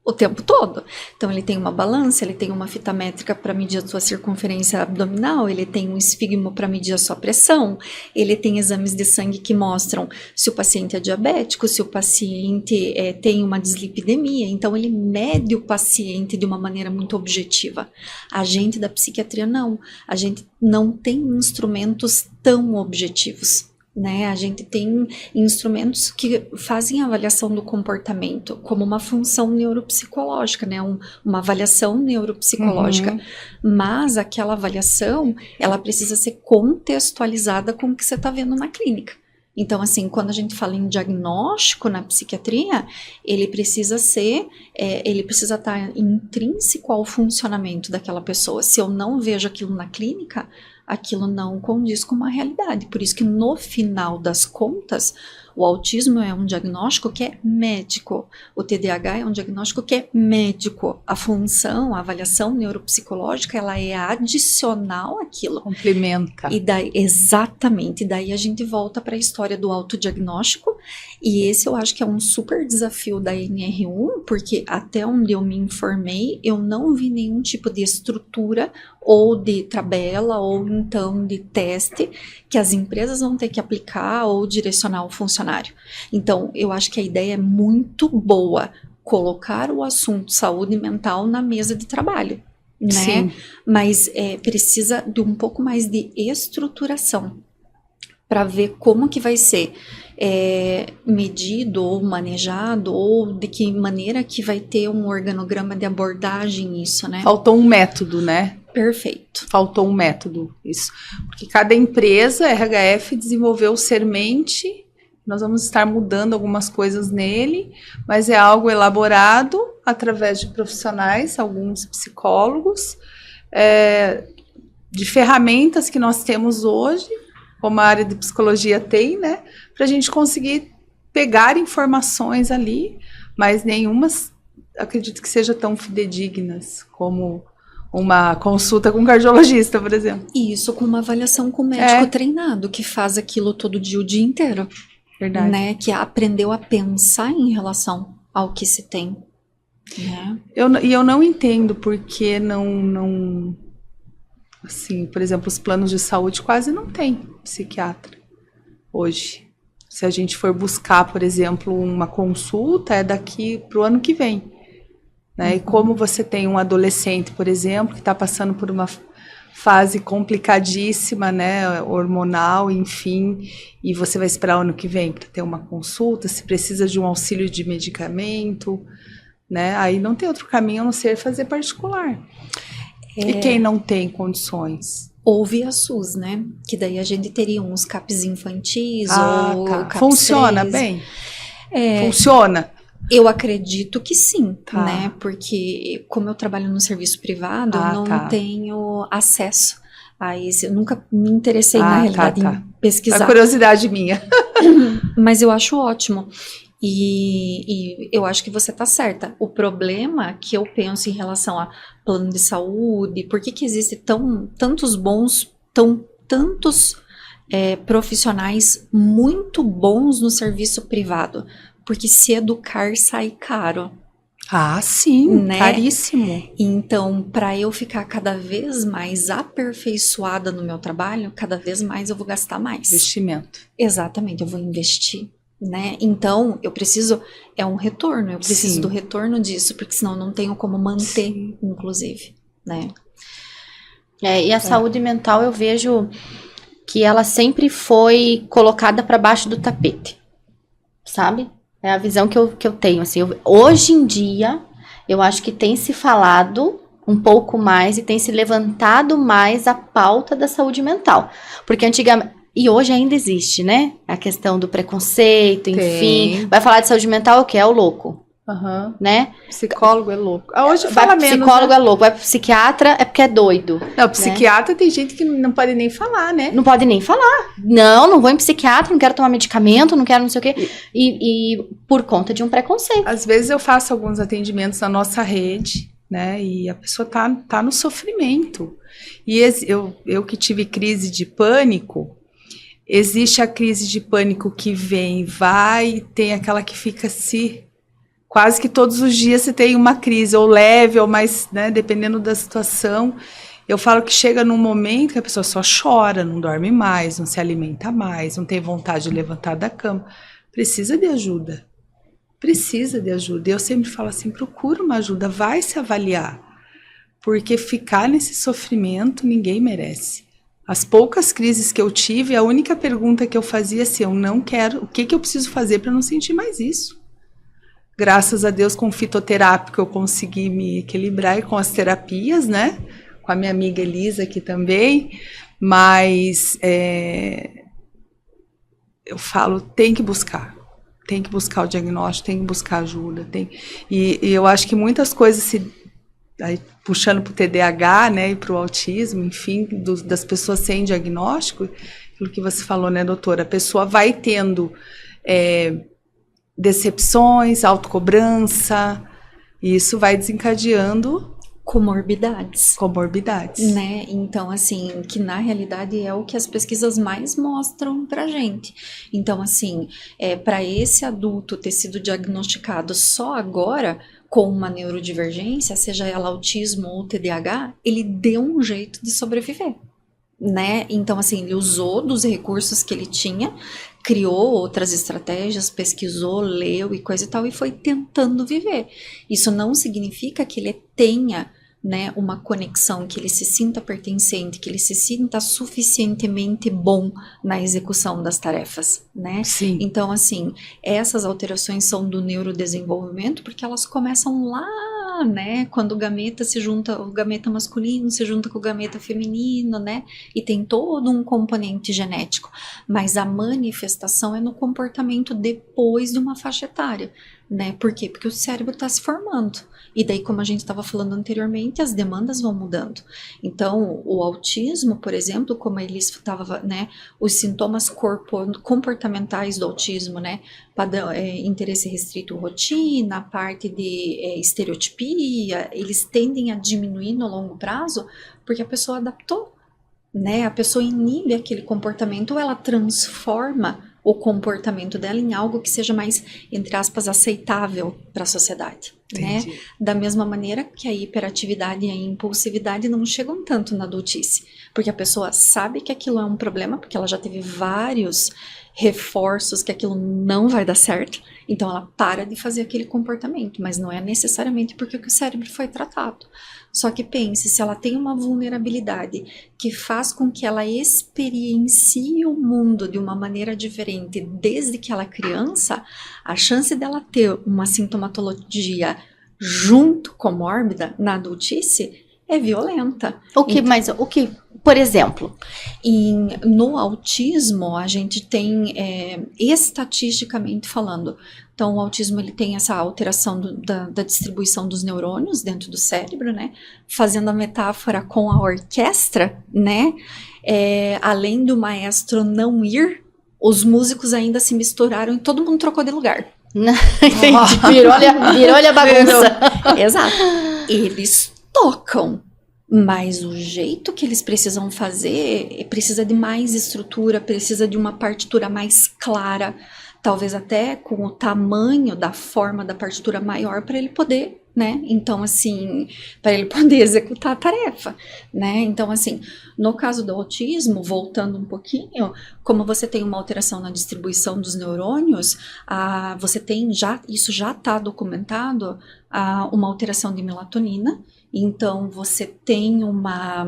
o tempo todo. Então, ele tem uma balança, ele tem uma fita métrica para medir a sua circunferência abdominal, ele tem um esfigmo para medir a sua pressão, ele tem exames de sangue que mostram se o paciente é diabético, se o paciente tem uma dislipidemia. Então, ele mede o paciente de uma maneira muito objetiva. A gente da psiquiatria não. A gente não tem instrumentos tão objetivos, né? A gente tem instrumentos que fazem a avaliação do comportamento como uma função neuropsicológica, né? Uma avaliação neuropsicológica. Mas aquela avaliação, ela precisa ser contextualizada com o que você está vendo na clínica. Então, assim, quando a gente fala em diagnóstico na psiquiatria, ele precisa estar intrínseco ao funcionamento daquela pessoa. Se eu não vejo aquilo na clínica, aquilo não condiz com uma realidade. Por isso que, no final das contas, O autismo é um diagnóstico que é médico, o TDAH é um diagnóstico que é médico. A função, a avaliação neuropsicológica, ela é adicional àquilo. Complementa. E daí, exatamente, daí a gente volta para a história do autodiagnóstico, e esse eu acho que é um super desafio da NR1, porque até onde eu me informei, eu não vi nenhum tipo de estrutura ou de tabela, ou então de teste que as empresas vão ter que aplicar ou direcionar o funcionário. Então, eu acho que a ideia é muito boa, colocar o assunto saúde mental na mesa de trabalho, né? Sim. Mas precisa de um pouco mais de estruturação para ver como que vai ser medido ou manejado, ou de que maneira que vai ter um organograma de abordagem nisso, né? Faltou um método, né? Perfeito. Faltou um método, isso. Porque cada empresa, RHF, desenvolveu o Sermente, nós vamos estar mudando algumas coisas nele, mas é algo elaborado através de profissionais, alguns psicólogos, de ferramentas que nós temos hoje, como a área de psicologia tem, né? Para a gente conseguir pegar informações ali, mas nenhumas, acredito que seja tão fidedignas como uma consulta com um cardiologista, por exemplo. Isso, com uma avaliação com o médico treinado, que faz aquilo todo dia, o dia inteiro. Verdade. Né? Que aprendeu a pensar em relação ao que se tem. Né? Eu não entendo porque não... Assim, por exemplo, os planos de saúde quase não tem psiquiatra hoje. Se a gente for buscar, por exemplo, uma consulta, é daqui para o ano que vem. Né? E como você tem um adolescente, por exemplo, que está passando por uma fase complicadíssima, né, hormonal, enfim, e você vai esperar o ano que vem para ter uma consulta, se precisa de um auxílio de medicamento, né, aí não tem outro caminho a não ser fazer particular. E quem não tem condições? Ou via SUS, né, que daí a gente teria uns CAPs infantis, ou CAPs Funciona 13. bem? Funciona? Eu acredito que sim, Tá. né? Porque como eu trabalho no serviço privado, eu não tenho acesso a esse. Eu nunca me interessei, na realidade, em pesquisar. É curiosidade minha. Mas eu acho ótimo. E eu acho que você está certa. O problema que eu penso em relação a plano de saúde, por que existe tantos bons, tantos profissionais muito bons no serviço privado? Porque se educar sai caro. Ah, sim, né? Caríssimo. Então, para eu ficar cada vez mais aperfeiçoada no meu trabalho, cada vez mais eu vou gastar mais. Investimento. Exatamente, eu vou investir, né? Então, eu preciso, um retorno, eu preciso do retorno disso, porque senão eu não tenho como manter, inclusive, né? E a saúde mental eu vejo que ela sempre foi colocada para baixo do tapete, sabe? É a visão que eu tenho, assim, hoje em dia, eu acho que tem se falado um pouco mais e tem se levantado mais a pauta da saúde mental, porque antigamente, e hoje ainda existe, né, a questão do preconceito, enfim, vai falar de saúde mental, o que é o louco, né? Psicólogo é louco. Hoje fala menos, psicólogo né? É louco, vai pro psiquiatra é porque é doido. Não, psiquiatra tem gente que não pode nem falar, né? Não pode nem falar. Não vou em psiquiatra, não quero tomar medicamento, não quero não sei o quê. E por conta de um preconceito. Às vezes eu faço alguns atendimentos na nossa rede, né? E a pessoa tá no sofrimento. E eu que tive crise de pânico, existe a crise de pânico que vem e vai, e tem aquela que fica quase que todos os dias você tem uma crise, ou leve, ou mais, né, dependendo da situação. Eu falo que chega num momento que a pessoa só chora, não dorme mais, não se alimenta mais, não tem vontade de levantar da cama. Precisa de ajuda. Precisa de ajuda. Eu sempre falo assim, procura uma ajuda, vai se avaliar. Porque ficar nesse sofrimento ninguém merece. As poucas crises que eu tive, a única pergunta que eu fazia assim, eu não quero, o que eu preciso fazer para não sentir mais isso? Graças a Deus, com fitoterápico, eu consegui me equilibrar e com as terapias, né? Com a minha amiga Elisa aqui também. Mas eu falo, tem que buscar o diagnóstico, tem que buscar ajuda. E eu acho que muitas coisas, aí, puxando para o TDAH, né, e para o autismo, enfim, das pessoas sem diagnóstico, aquilo que você falou, né, doutora? A pessoa vai tendo decepções, autocobrança, e isso vai desencadeando comorbidades. Né? Então, assim, que na realidade é o que as pesquisas mais mostram pra gente. Então, assim, para esse adulto ter sido diagnosticado só agora com uma neurodivergência, seja ela autismo ou TDAH, ele deu um jeito de sobreviver. Né? Então, assim, ele usou dos recursos que ele tinha, criou outras estratégias, pesquisou, leu e coisa e tal, e foi tentando viver. Isso não significa que ele tenha, né, uma conexão, que ele se sinta pertencente, que ele se sinta suficientemente bom na execução das tarefas, né? Sim. Então, assim, essas alterações são do neurodesenvolvimento, porque elas começam lá, né, quando o gameta se junta, o gameta masculino se junta com o gameta feminino, né, e tem todo um componente genético, mas a manifestação é no comportamento depois de uma faixa etária, né, por quê? Porque o cérebro está se formando, e daí, como a gente estava falando anteriormente, as demandas vão mudando. Então, o autismo, por exemplo, como ele estava, né, os sintomas comportamentais do autismo, né, padrão, interesse restrito, rotina, a parte de estereotipia, eles tendem a diminuir no longo prazo, porque a pessoa adaptou, né, a pessoa inibe aquele comportamento, ou ela transforma o comportamento dela em algo que seja mais, entre aspas, aceitável para a sociedade, né? Da mesma maneira que a hiperatividade e a impulsividade não chegam tanto na adultice, porque a pessoa sabe que aquilo é um problema, porque ela já teve vários reforços que aquilo não vai dar certo, então ela para de fazer aquele comportamento, mas não é necessariamente porque o cérebro foi tratado. Só que pense, se ela tem uma vulnerabilidade que faz com que ela experiencie o mundo de uma maneira diferente desde que ela é criança, a chance dela ter uma sintomatologia junto comórbida na adultice é violenta. Por exemplo? No autismo, a gente tem, estatisticamente falando, então o autismo ele tem essa alteração da distribuição dos neurônios dentro do cérebro, né? Fazendo a metáfora com a orquestra, né? Além do maestro não ir, os músicos ainda se misturaram e todo mundo trocou de lugar. Virou-lhe a bagunça. Exato. Eles tocam, mas o jeito que eles precisam fazer precisa de mais estrutura, precisa de uma partitura mais clara, talvez até com o tamanho da forma da partitura maior para ele poder, né? Então, assim, para ele poder executar a tarefa, né? Então, assim, no caso do autismo, voltando um pouquinho, como você tem uma alteração na distribuição dos neurônios, você tem isso já está documentado, uma alteração de melatonina. Então, você tem uma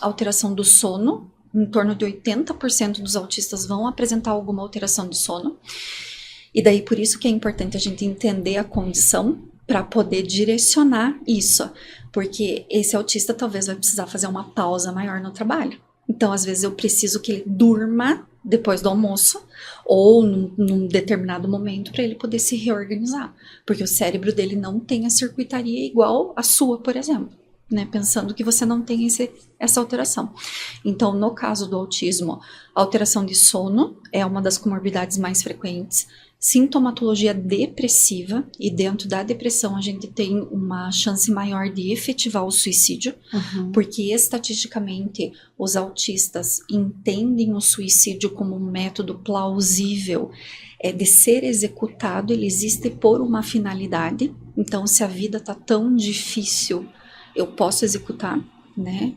alteração do sono, em torno de 80% dos autistas vão apresentar alguma alteração de sono. E daí, por isso que é importante a gente entender a condição para poder direcionar isso. Porque esse autista talvez vai precisar fazer uma pausa maior no trabalho. Então, às vezes, eu preciso que ele durma depois do almoço ou num determinado momento para ele poder se reorganizar, porque o cérebro dele não tem a circuitaria igual a sua, por exemplo, né? Pensando que você não tem essa alteração. Então, no caso do autismo, a alteração de sono é uma das comorbidades mais frequentes, sintomatologia depressiva, e dentro da depressão a gente tem uma chance maior de efetivar o suicídio, porque estatisticamente os autistas entendem o suicídio como um método plausível de ser executado, ele existe por uma finalidade. Então, se a vida está tão difícil, eu posso executar, né?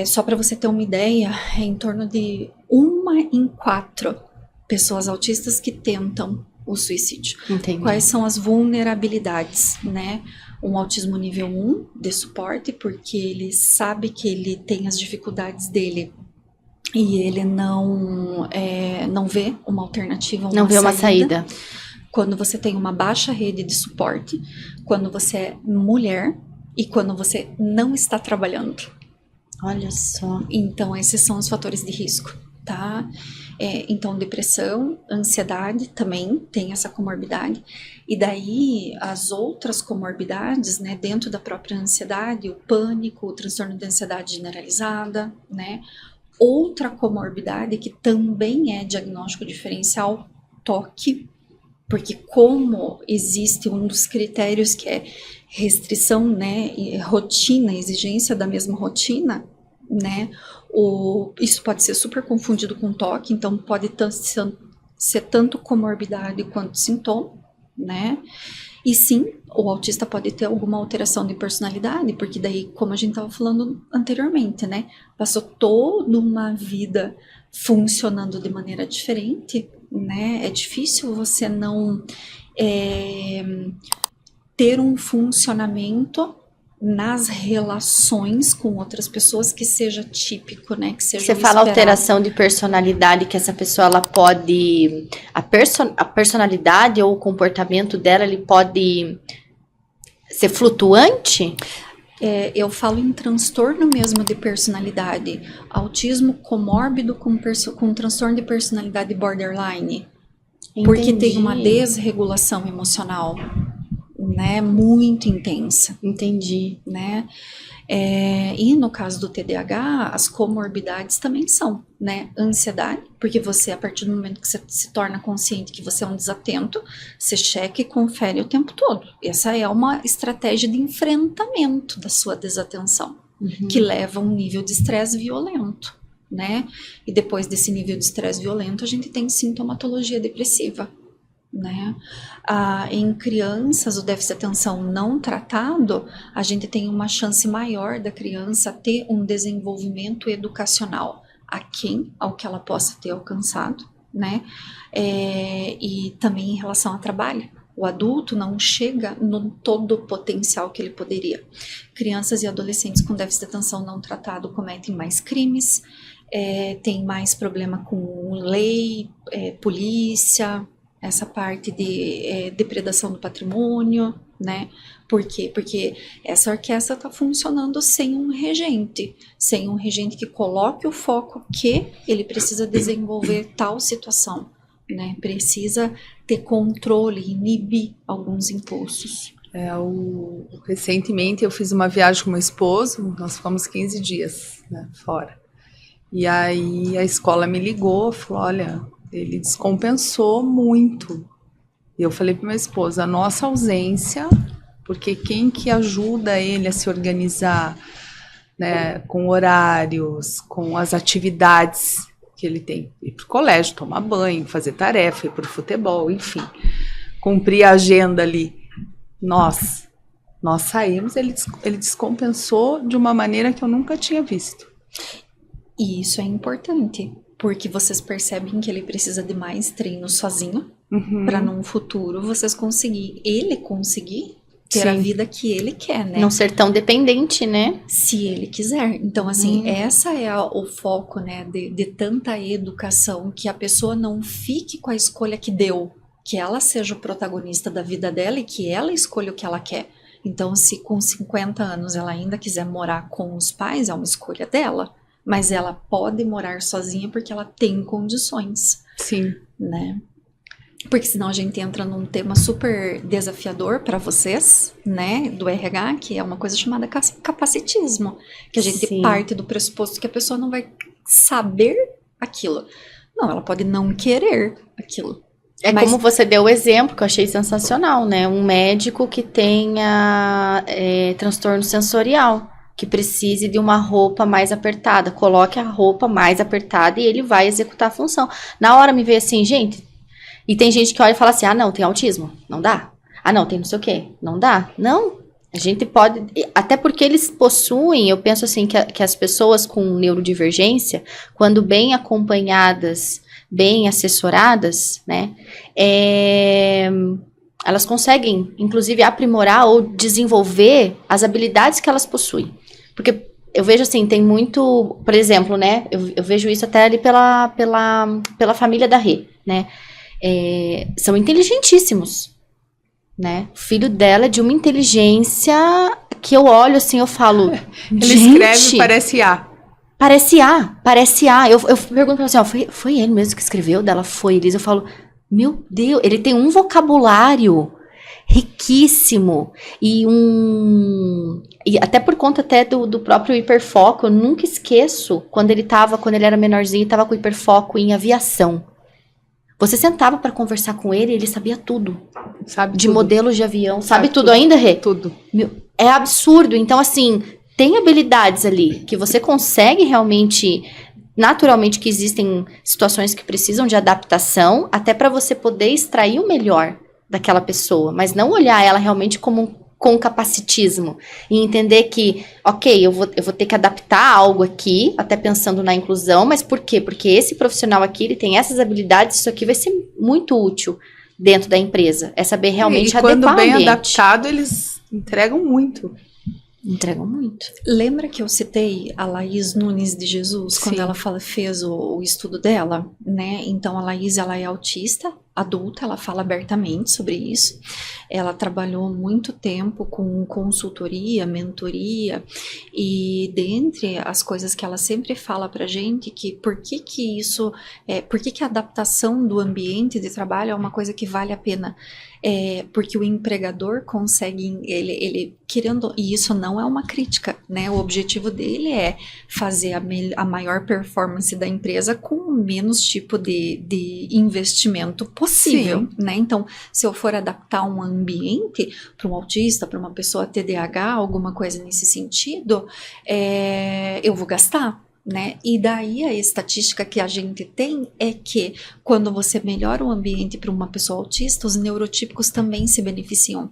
Só para você ter uma ideia, é em torno de 1 em 4 pessoas autistas que tentam o suicídio. Entendi. Quais são as vulnerabilidades, né? Um autismo nível 1 de suporte, porque ele sabe que ele tem as dificuldades dele e ele não vê uma alternativa, não vê uma saída. Quando você tem uma baixa rede de suporte, quando você é mulher e quando você não está trabalhando. Olha só. Então, esses são os fatores de risco, tá? Então, depressão, ansiedade também tem essa comorbidade. E daí, as outras comorbidades, né, dentro da própria ansiedade, o pânico, o transtorno de ansiedade generalizada, né? Outra comorbidade que também é diagnóstico diferencial toque, porque como existe um dos critérios que é restrição, né, e rotina, exigência da mesma rotina, né, isso pode ser super confundido com toque, então pode ser tanto comorbidade quanto sintoma, né, e sim, o autista pode ter alguma alteração de personalidade, porque daí, como a gente estava falando anteriormente, né, passou toda uma vida funcionando de maneira diferente, né, é difícil você não ter um funcionamento nas relações com outras pessoas que seja típico, né, que seja Você fala alteração de personalidade, que essa pessoa, ela pode, a personalidade ou o comportamento dela, ele pode ser flutuante? Eu falo em transtorno mesmo de personalidade, autismo comórbido com transtorno de personalidade borderline, porque tem uma desregulação emocional, né, muito intensa. Entendi. Né? E no caso do TDAH, as comorbidades também são, né? Ansiedade, porque você, a partir do momento que você se torna consciente que você é um desatento, você checa e confere o tempo todo. Essa é uma estratégia de enfrentamento da sua desatenção, que leva a um nível de estresse violento, né? E depois desse nível de estresse violento, a gente tem sintomatologia depressiva, né? Em crianças, o déficit de atenção não tratado, a gente tem uma chance maior da criança ter um desenvolvimento educacional ao que ela possa ter alcançado, né? E também em relação ao trabalho. O adulto não chega no todo o potencial que ele poderia. Crianças e adolescentes com déficit de atenção não tratado cometem mais crimes, tem mais problema com lei, polícia, essa parte de depredação do patrimônio, né? Por quê? Porque essa orquestra está funcionando sem um regente que coloque o foco que ele precisa desenvolver tal situação, né? Precisa ter controle, inibir alguns impulsos. Recentemente eu fiz uma viagem com meu esposo, nós ficamos 15 dias, né, fora. E aí a escola me ligou, falou, olha, ele descompensou muito. E eu falei para minha esposa, a nossa ausência, porque quem que ajuda ele a se organizar, né, com horários, com as atividades que ele tem, ir para o colégio, tomar banho, fazer tarefa, ir para o futebol, enfim, cumprir a agenda ali. Nós saímos, ele descompensou de uma maneira que eu nunca tinha visto. E isso é importante, porque vocês percebem que ele precisa de mais treino sozinho, para num futuro ele conseguir ter a vida que ele quer, né? Não ser tão dependente, né? Se ele quiser. Então, assim, essa é o foco, né, de tanta educação, que a pessoa não fique com a escolha que deu, que ela seja o protagonista da vida dela e que ela escolha o que ela quer. Então, se com 50 anos ela ainda quiser morar com os pais, é uma escolha dela. Mas ela pode morar sozinha porque ela tem condições. Sim. Né? Porque senão a gente entra num tema super desafiador para vocês, né, do RH, que é uma coisa chamada capacitismo. Que a gente parte do pressuposto que a pessoa não vai saber aquilo. Não, ela pode não querer aquilo. Mas como você deu o exemplo, que eu achei sensacional, né? Um médico que tenha transtorno sensorial, que precise de uma roupa mais apertada. Coloque a roupa mais apertada e ele vai executar a função. Na hora me veio assim, gente, e tem gente que olha e fala assim, não, tem autismo, não dá. Não, tem não sei o quê, não dá. Não, a gente pode, até porque eles possuem, eu penso assim, que as pessoas com neurodivergência, quando bem acompanhadas, bem assessoradas, né, elas conseguem, inclusive, aprimorar ou desenvolver as habilidades que elas possuem. Porque eu vejo assim, tem muito, por exemplo, né, eu vejo isso até ali pela família da Rê, né, são inteligentíssimos, né, o filho dela é de uma inteligência que eu olho assim, eu falo, ele escreve, parece A. Parece A. Eu pergunto pra ela assim, foi ele mesmo que escreveu? Dela foi, Elisa. Eu falo, meu Deus, ele tem um vocabulário riquíssimo e até por conta até do próprio hiperfoco, eu nunca esqueço quando ele era menorzinho, estava com hiperfoco em aviação. Você sentava para conversar com ele e ele sabia tudo. Sabe De tudo. modelos de avião. Sabe Sabe tudo tudo. ainda, Rê? Tudo. É absurdo. Então, assim, tem habilidades ali que você consegue realmente... Naturalmente que existem situações que precisam de adaptação, até para você poder extrair o melhor daquela pessoa, mas não olhar ela realmente como com capacitismo e entender que, ok, eu vou ter que adaptar algo aqui, até pensando na inclusão, mas por quê? Porque esse profissional aqui, ele tem essas habilidades, isso aqui vai ser muito útil dentro da empresa, é saber realmente E quando adequar o bem ambiente. adaptado, eles entregam muito. Entregam muito. Lembra que eu citei a Laís Nunes de Jesus, quando Sim. ela fez o estudo dela, né? Então, a Laís, ela é autista, adulta, ela fala abertamente sobre isso. Ela trabalhou muito tempo com consultoria, mentoria, e dentre as coisas que ela sempre fala pra gente, que por que a adaptação do ambiente de trabalho é uma coisa que vale a pena? Porque o empregador consegue, ele querendo, e isso não é uma crítica, né? O objetivo dele é fazer a maior performance da empresa com o menos tipo de investimento possível, né? Então, se eu for adaptar um ambiente para um autista, para uma pessoa TDAH, alguma coisa nesse sentido, eu vou gastar. Né? E daí a estatística que a gente tem é que quando você melhora o ambiente para uma pessoa autista, os neurotípicos também se beneficiam.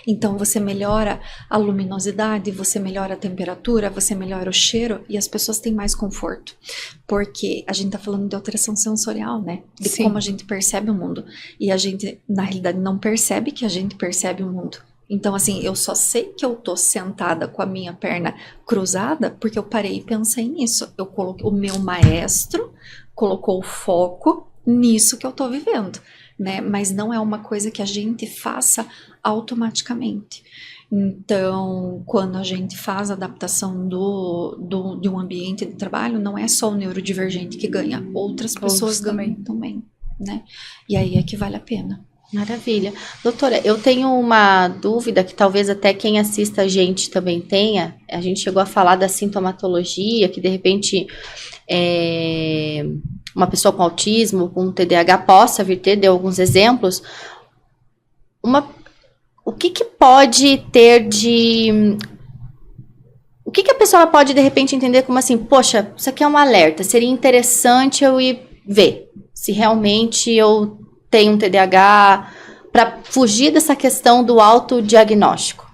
Então você melhora a luminosidade, você melhora a temperatura, você melhora o cheiro e as pessoas têm mais conforto. Porque a gente está falando de alteração sensorial, né? De Sim. como a gente percebe o mundo. E a gente, na realidade, não percebe que a gente percebe o mundo. Então, assim, eu só sei que eu tô sentada com a minha perna cruzada porque eu parei e pensei nisso. Eu coloquei, o meu maestro colocou o foco nisso que eu tô vivendo, né? Mas não é uma coisa que a gente faça automaticamente. Então, quando a gente faz a adaptação de um ambiente de trabalho, não é só o neurodivergente que ganha, outras pessoas ganham também, né? E aí é que vale a pena. Maravilha. Doutora, eu tenho uma dúvida que talvez até quem assista a gente também tenha. A gente chegou a falar da sintomatologia, que de repente uma pessoa com autismo, com TDAH possa vir ter, deu alguns exemplos. O que pode ter de... O que a pessoa pode de repente entender como assim, poxa, isso aqui é um alerta, seria interessante eu ir ver se realmente eu tem um TDAH, para fugir dessa questão do autodiagnóstico?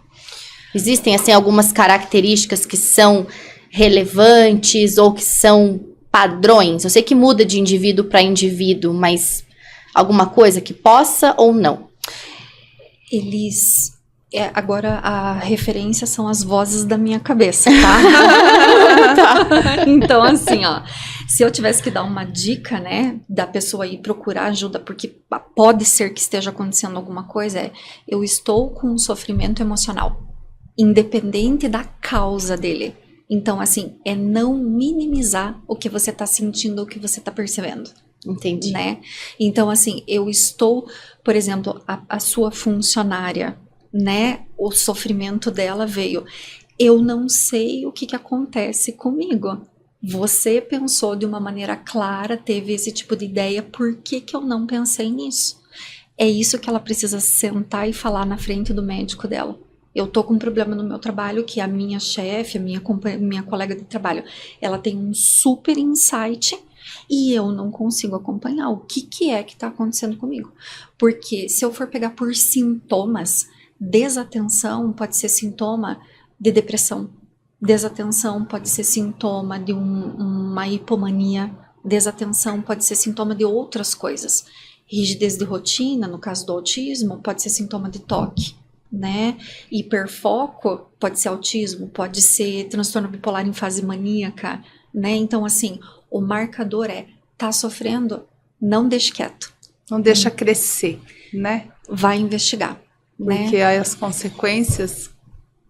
Existem, assim, algumas características que são relevantes ou que são padrões? Eu sei que muda de indivíduo para indivíduo, mas alguma coisa que possa ou não? Agora a referência são as vozes da minha cabeça, tá? Tá. Então, assim, ó, se eu tivesse que dar uma dica, né, da pessoa ir procurar ajuda, porque pode ser que esteja acontecendo alguma coisa, eu estou com um sofrimento emocional, independente da causa dele. Então, assim, é não minimizar o que você tá sentindo, o que você tá percebendo. Entendi. Né? Então, assim, eu estou, por exemplo, a sua funcionária, né? O sofrimento dela veio. Eu não sei o que acontece comigo. Você pensou de uma maneira clara, teve esse tipo de ideia, por que eu não pensei nisso? É isso que ela precisa sentar e falar na frente do médico dela. Eu tô com um problema no meu trabalho, que a minha chefe, a minha colega de trabalho, ela tem um super insight e eu não consigo acompanhar o que é que tá acontecendo comigo. Porque se eu for pegar por sintomas, desatenção pode ser sintoma de depressão. Desatenção pode ser sintoma de uma hipomania. Desatenção pode ser sintoma de outras coisas. Rigidez de rotina, no caso do autismo, pode ser sintoma de toque, né? Hiperfoco pode ser autismo, pode ser transtorno bipolar em fase maníaca, né? Então, assim, o marcador tá sofrendo, não deixe quieto. Não deixa crescer, né? Vai investigar. Porque né? as consequências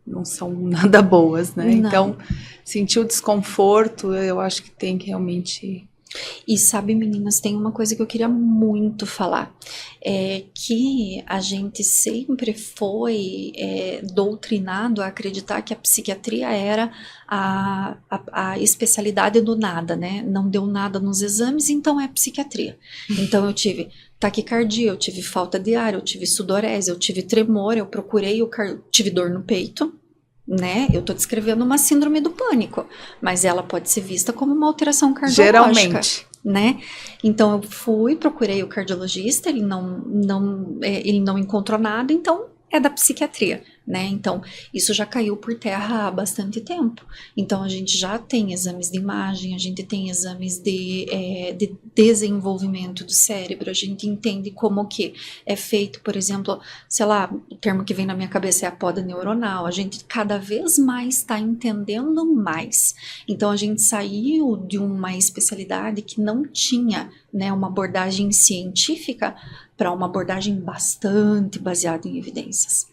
não são nada boas, né? Não. Então, sentir o desconforto, eu acho que tem que realmente E sabe, meninas, tem uma coisa que eu queria muito falar, é que a gente sempre foi doutrinado a acreditar que a psiquiatria era a especialidade do nada, né? Não deu nada nos exames, então é psiquiatria. Então eu tive taquicardia, eu tive falta de ar, eu tive sudorese, eu tive tremor, eu procurei, tive dor no peito, né? Eu tô descrevendo uma síndrome do pânico, mas ela pode ser vista como uma alteração cardiológica. Geralmente. Né? Então eu procurei o cardiologista, ele não encontrou nada, então é da psiquiatria, né? Então isso já caiu por terra há bastante tempo. Então a gente já tem exames de imagem, a gente tem exames de desenvolvimento do cérebro, a gente entende como que é feito, por exemplo, sei lá, o termo que vem na minha cabeça é a poda neuronal. A gente cada vez mais está entendendo mais. Então a gente saiu de uma especialidade que não tinha, né, uma abordagem científica para uma abordagem bastante baseada em evidências.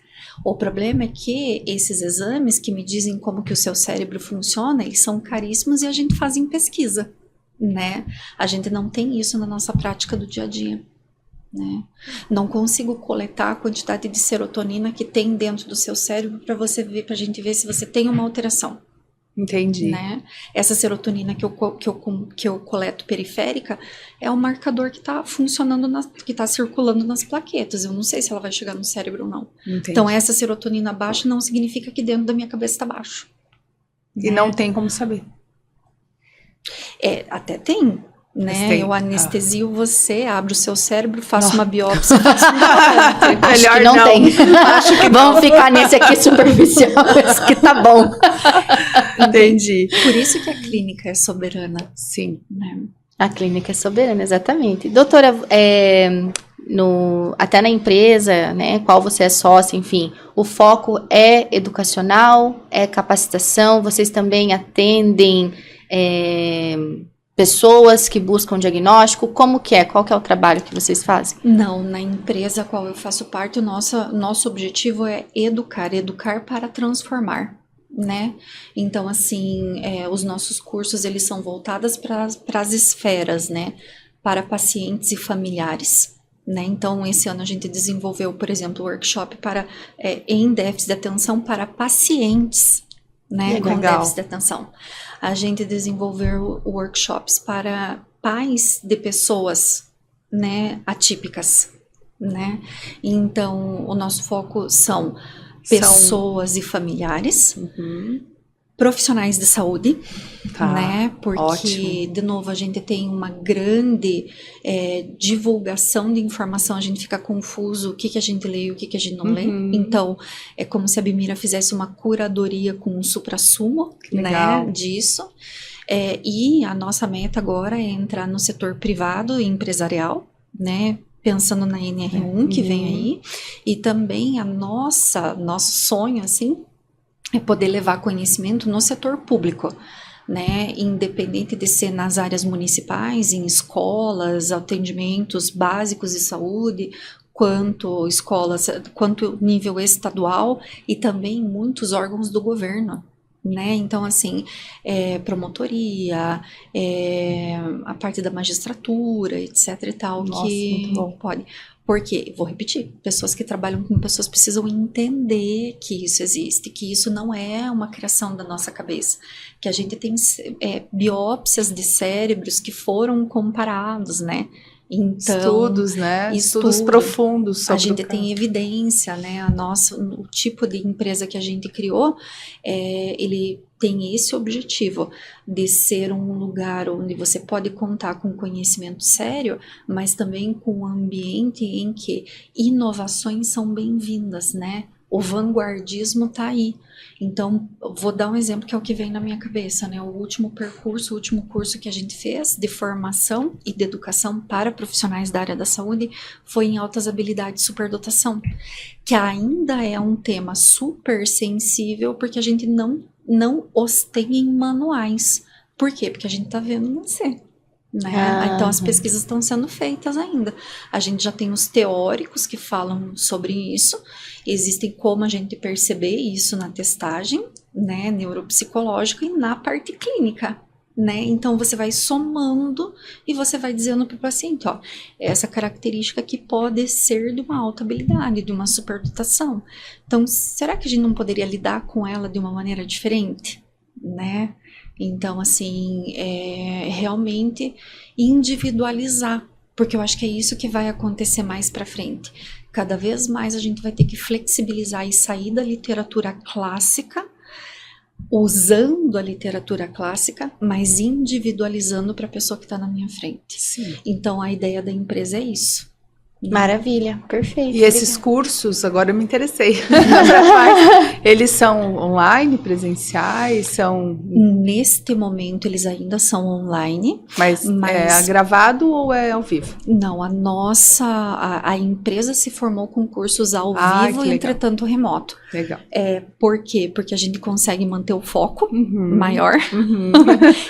O problema é que esses exames que me dizem como que o seu cérebro funciona, eles são caríssimos e a gente faz em pesquisa, né? A gente não tem isso na nossa prática do dia a dia, né? Não consigo coletar a quantidade de serotonina que tem dentro do seu cérebro para você ver, para a gente ver se você tem uma alteração. Entendi. Né? Essa serotonina que eu coleto periférica é um marcador que está funcionando, que está circulando nas plaquetas. Eu não sei se ela vai chegar no cérebro ou não. Entendi. Então, essa serotonina baixa não significa que dentro da minha cabeça está baixo. E né? não tem como saber. Até tem. Né? Tem. Eu anestesio você, abro o seu cérebro, faço uma biópsia, faço Acho que não tem. Acho que vamos ficar nesse aqui superficial, esse que tá bom. Entendi. Por isso que a clínica é soberana. Sim. Né? A clínica é soberana, exatamente. Doutora, até na empresa, né, qual você é sócia, enfim, o foco é educacional, é capacitação, vocês também atendem pessoas que buscam diagnóstico, como que é? Qual que é o trabalho que vocês fazem? Não, na empresa a qual eu faço parte, nosso objetivo é educar para transformar, né? Então, assim, os nossos cursos, eles são voltados para as esferas, né? Para pacientes e familiares, né? Então, esse ano a gente desenvolveu, por exemplo, workshop em déficit de atenção para pacientes, né? Com déficit de atenção. A gente desenvolveu workshops para pais de pessoas, né, atípicas, né? Então, o nosso foco são pessoas e familiares, profissionais de saúde, né? Porque, ótimo. De novo, a gente tem uma grande divulgação de informação, a gente fica confuso o que a gente lê e o que a gente não lê. Então, é como se a Bimira fizesse uma curadoria com um suprassumo, né, disso. E a nossa meta agora é entrar no setor privado e empresarial, né? Pensando na NR1 que vem aí. E também nosso sonho, assim, é poder levar conhecimento no setor público, né, independente de ser nas áreas municipais, em escolas, atendimentos básicos de saúde, quanto nível estadual e também muitos órgãos do governo, né, então assim, promotoria, a parte da magistratura, etc e tal. Nossa, que muito bom. pode... Porque, vou repetir, pessoas que trabalham com pessoas precisam entender que isso existe, que isso não é uma criação da nossa cabeça, que a gente tem biópsias de cérebros que foram comparados, né? Então, estudos, né? Estudos profundos sobre a gente tem evidência, né? O tipo de empresa que a gente criou, ele tem esse objetivo de ser um lugar onde você pode contar com conhecimento sério, mas também com um ambiente em que inovações são bem-vindas, né? O vanguardismo tá aí. Então, vou dar um exemplo que é o que vem na minha cabeça, né? O último curso que a gente fez de formação e de educação para profissionais da área da saúde foi em altas habilidades e superdotação, que ainda é um tema super sensível porque a gente não os tem em manuais. Por quê? Porque a gente tá vendo nascer. Né? Então as pesquisas estão sendo feitas ainda. A gente já tem os teóricos que falam sobre isso. Existem como a gente perceber isso na testagem, né, neuropsicológica e na parte clínica, né? Então você vai somando e você vai dizendo para o paciente, ó, essa característica aqui pode ser de uma alta habilidade, de uma superdotação. Então, será que a gente não poderia lidar com ela de uma maneira diferente, né? Então, assim, realmente individualizar, porque eu acho que é isso que vai acontecer mais para frente. Cada vez mais a gente vai ter que flexibilizar e sair da literatura clássica, usando a literatura clássica, mas individualizando para a pessoa que está na minha frente. Sim. Então, a ideia da empresa é isso. Maravilha, perfeito. E esses cursos, agora eu me interessei. Eles são online, presenciais, são... Neste momento, eles ainda são online. Mas é gravado ou é ao vivo? Não, a empresa se formou com cursos ao vivo, entretanto remoto. Legal. Por quê? Porque a gente consegue manter o foco maior.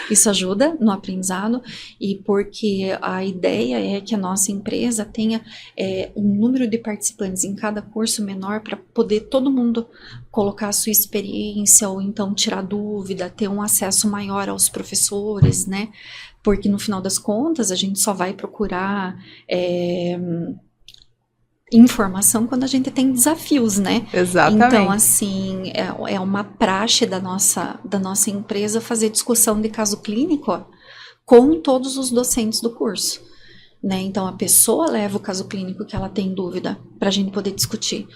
Isso ajuda no aprendizado. E porque a ideia é que a nossa empresa tenha um número de participantes em cada curso menor para poder todo mundo colocar a sua experiência ou então tirar dúvida, ter um acesso maior aos professores, né? Porque no final das contas a gente só vai procurar informação quando a gente tem desafios, né? Exatamente. Então, assim, é uma praxe da nossa empresa fazer discussão de caso clínico com todos os docentes do curso, né? Então, a pessoa leva o caso clínico que ela tem dúvida para a gente poder discutir.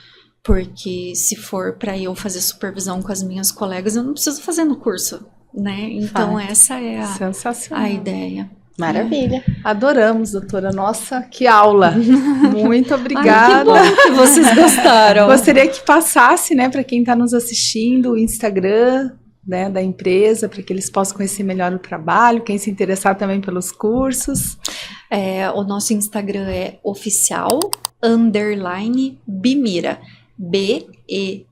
Porque se for para eu fazer supervisão com as minhas colegas, eu não preciso fazer no curso, né? Então, essa é a ideia. Maravilha. Adoramos, doutora. Nossa, que aula. Muito obrigada. Ai, que bom que vocês gostaram. Gostaria que passasse, né, para quem está nos assistindo, o Instagram, né, da empresa, para que eles possam conhecer melhor o trabalho, quem se interessar também pelos cursos. O nosso Instagram é oficial_Bimira. BEEMYRA.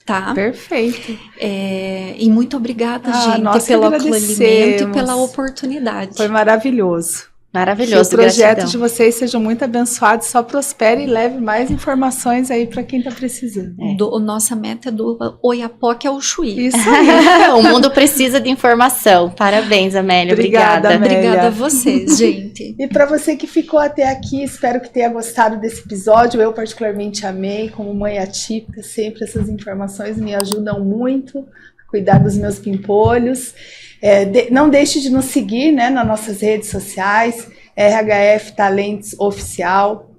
Tá? Perfeito. E muito obrigada, gente, pelo acolhimento e pela oportunidade. Foi maravilhoso. Maravilhoso, que os projetos de vocês sejam muito abençoados, só prospere e leve mais informações aí para quem está precisando. Nossa meta é do Oiapoque ao Chuí. Isso aí. O mundo precisa de informação. Parabéns, Amélia. Obrigada. Obrigada a vocês, gente. E para você que ficou até aqui, espero que tenha gostado desse episódio. Eu particularmente amei, como mãe atípica, sempre essas informações me ajudam muito a cuidar dos meus pimpolhos. Não deixe de nos seguir, né, nas nossas redes sociais, RHF Talentos Oficial,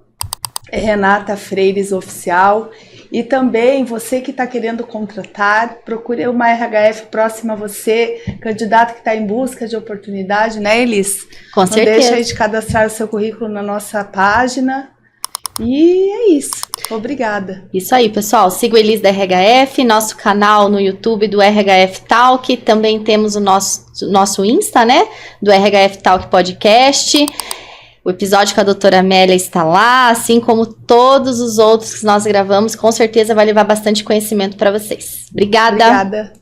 Renata Freires Oficial, e também você que está querendo contratar, procure uma RHF próxima a você, candidato que está em busca de oportunidade, né, Elis? Com certeza. Não deixa aí de cadastrar o seu currículo na nossa página. E é isso. Obrigada. Isso aí, pessoal. Siga o Elis da RHF, nosso canal no YouTube do RHF Talk. Também temos o nosso Insta, né? Do RHF Talk Podcast. O episódio com a doutora Amélia está lá, assim como todos os outros que nós gravamos. Com certeza vai levar bastante conhecimento para vocês. Obrigada. Obrigada.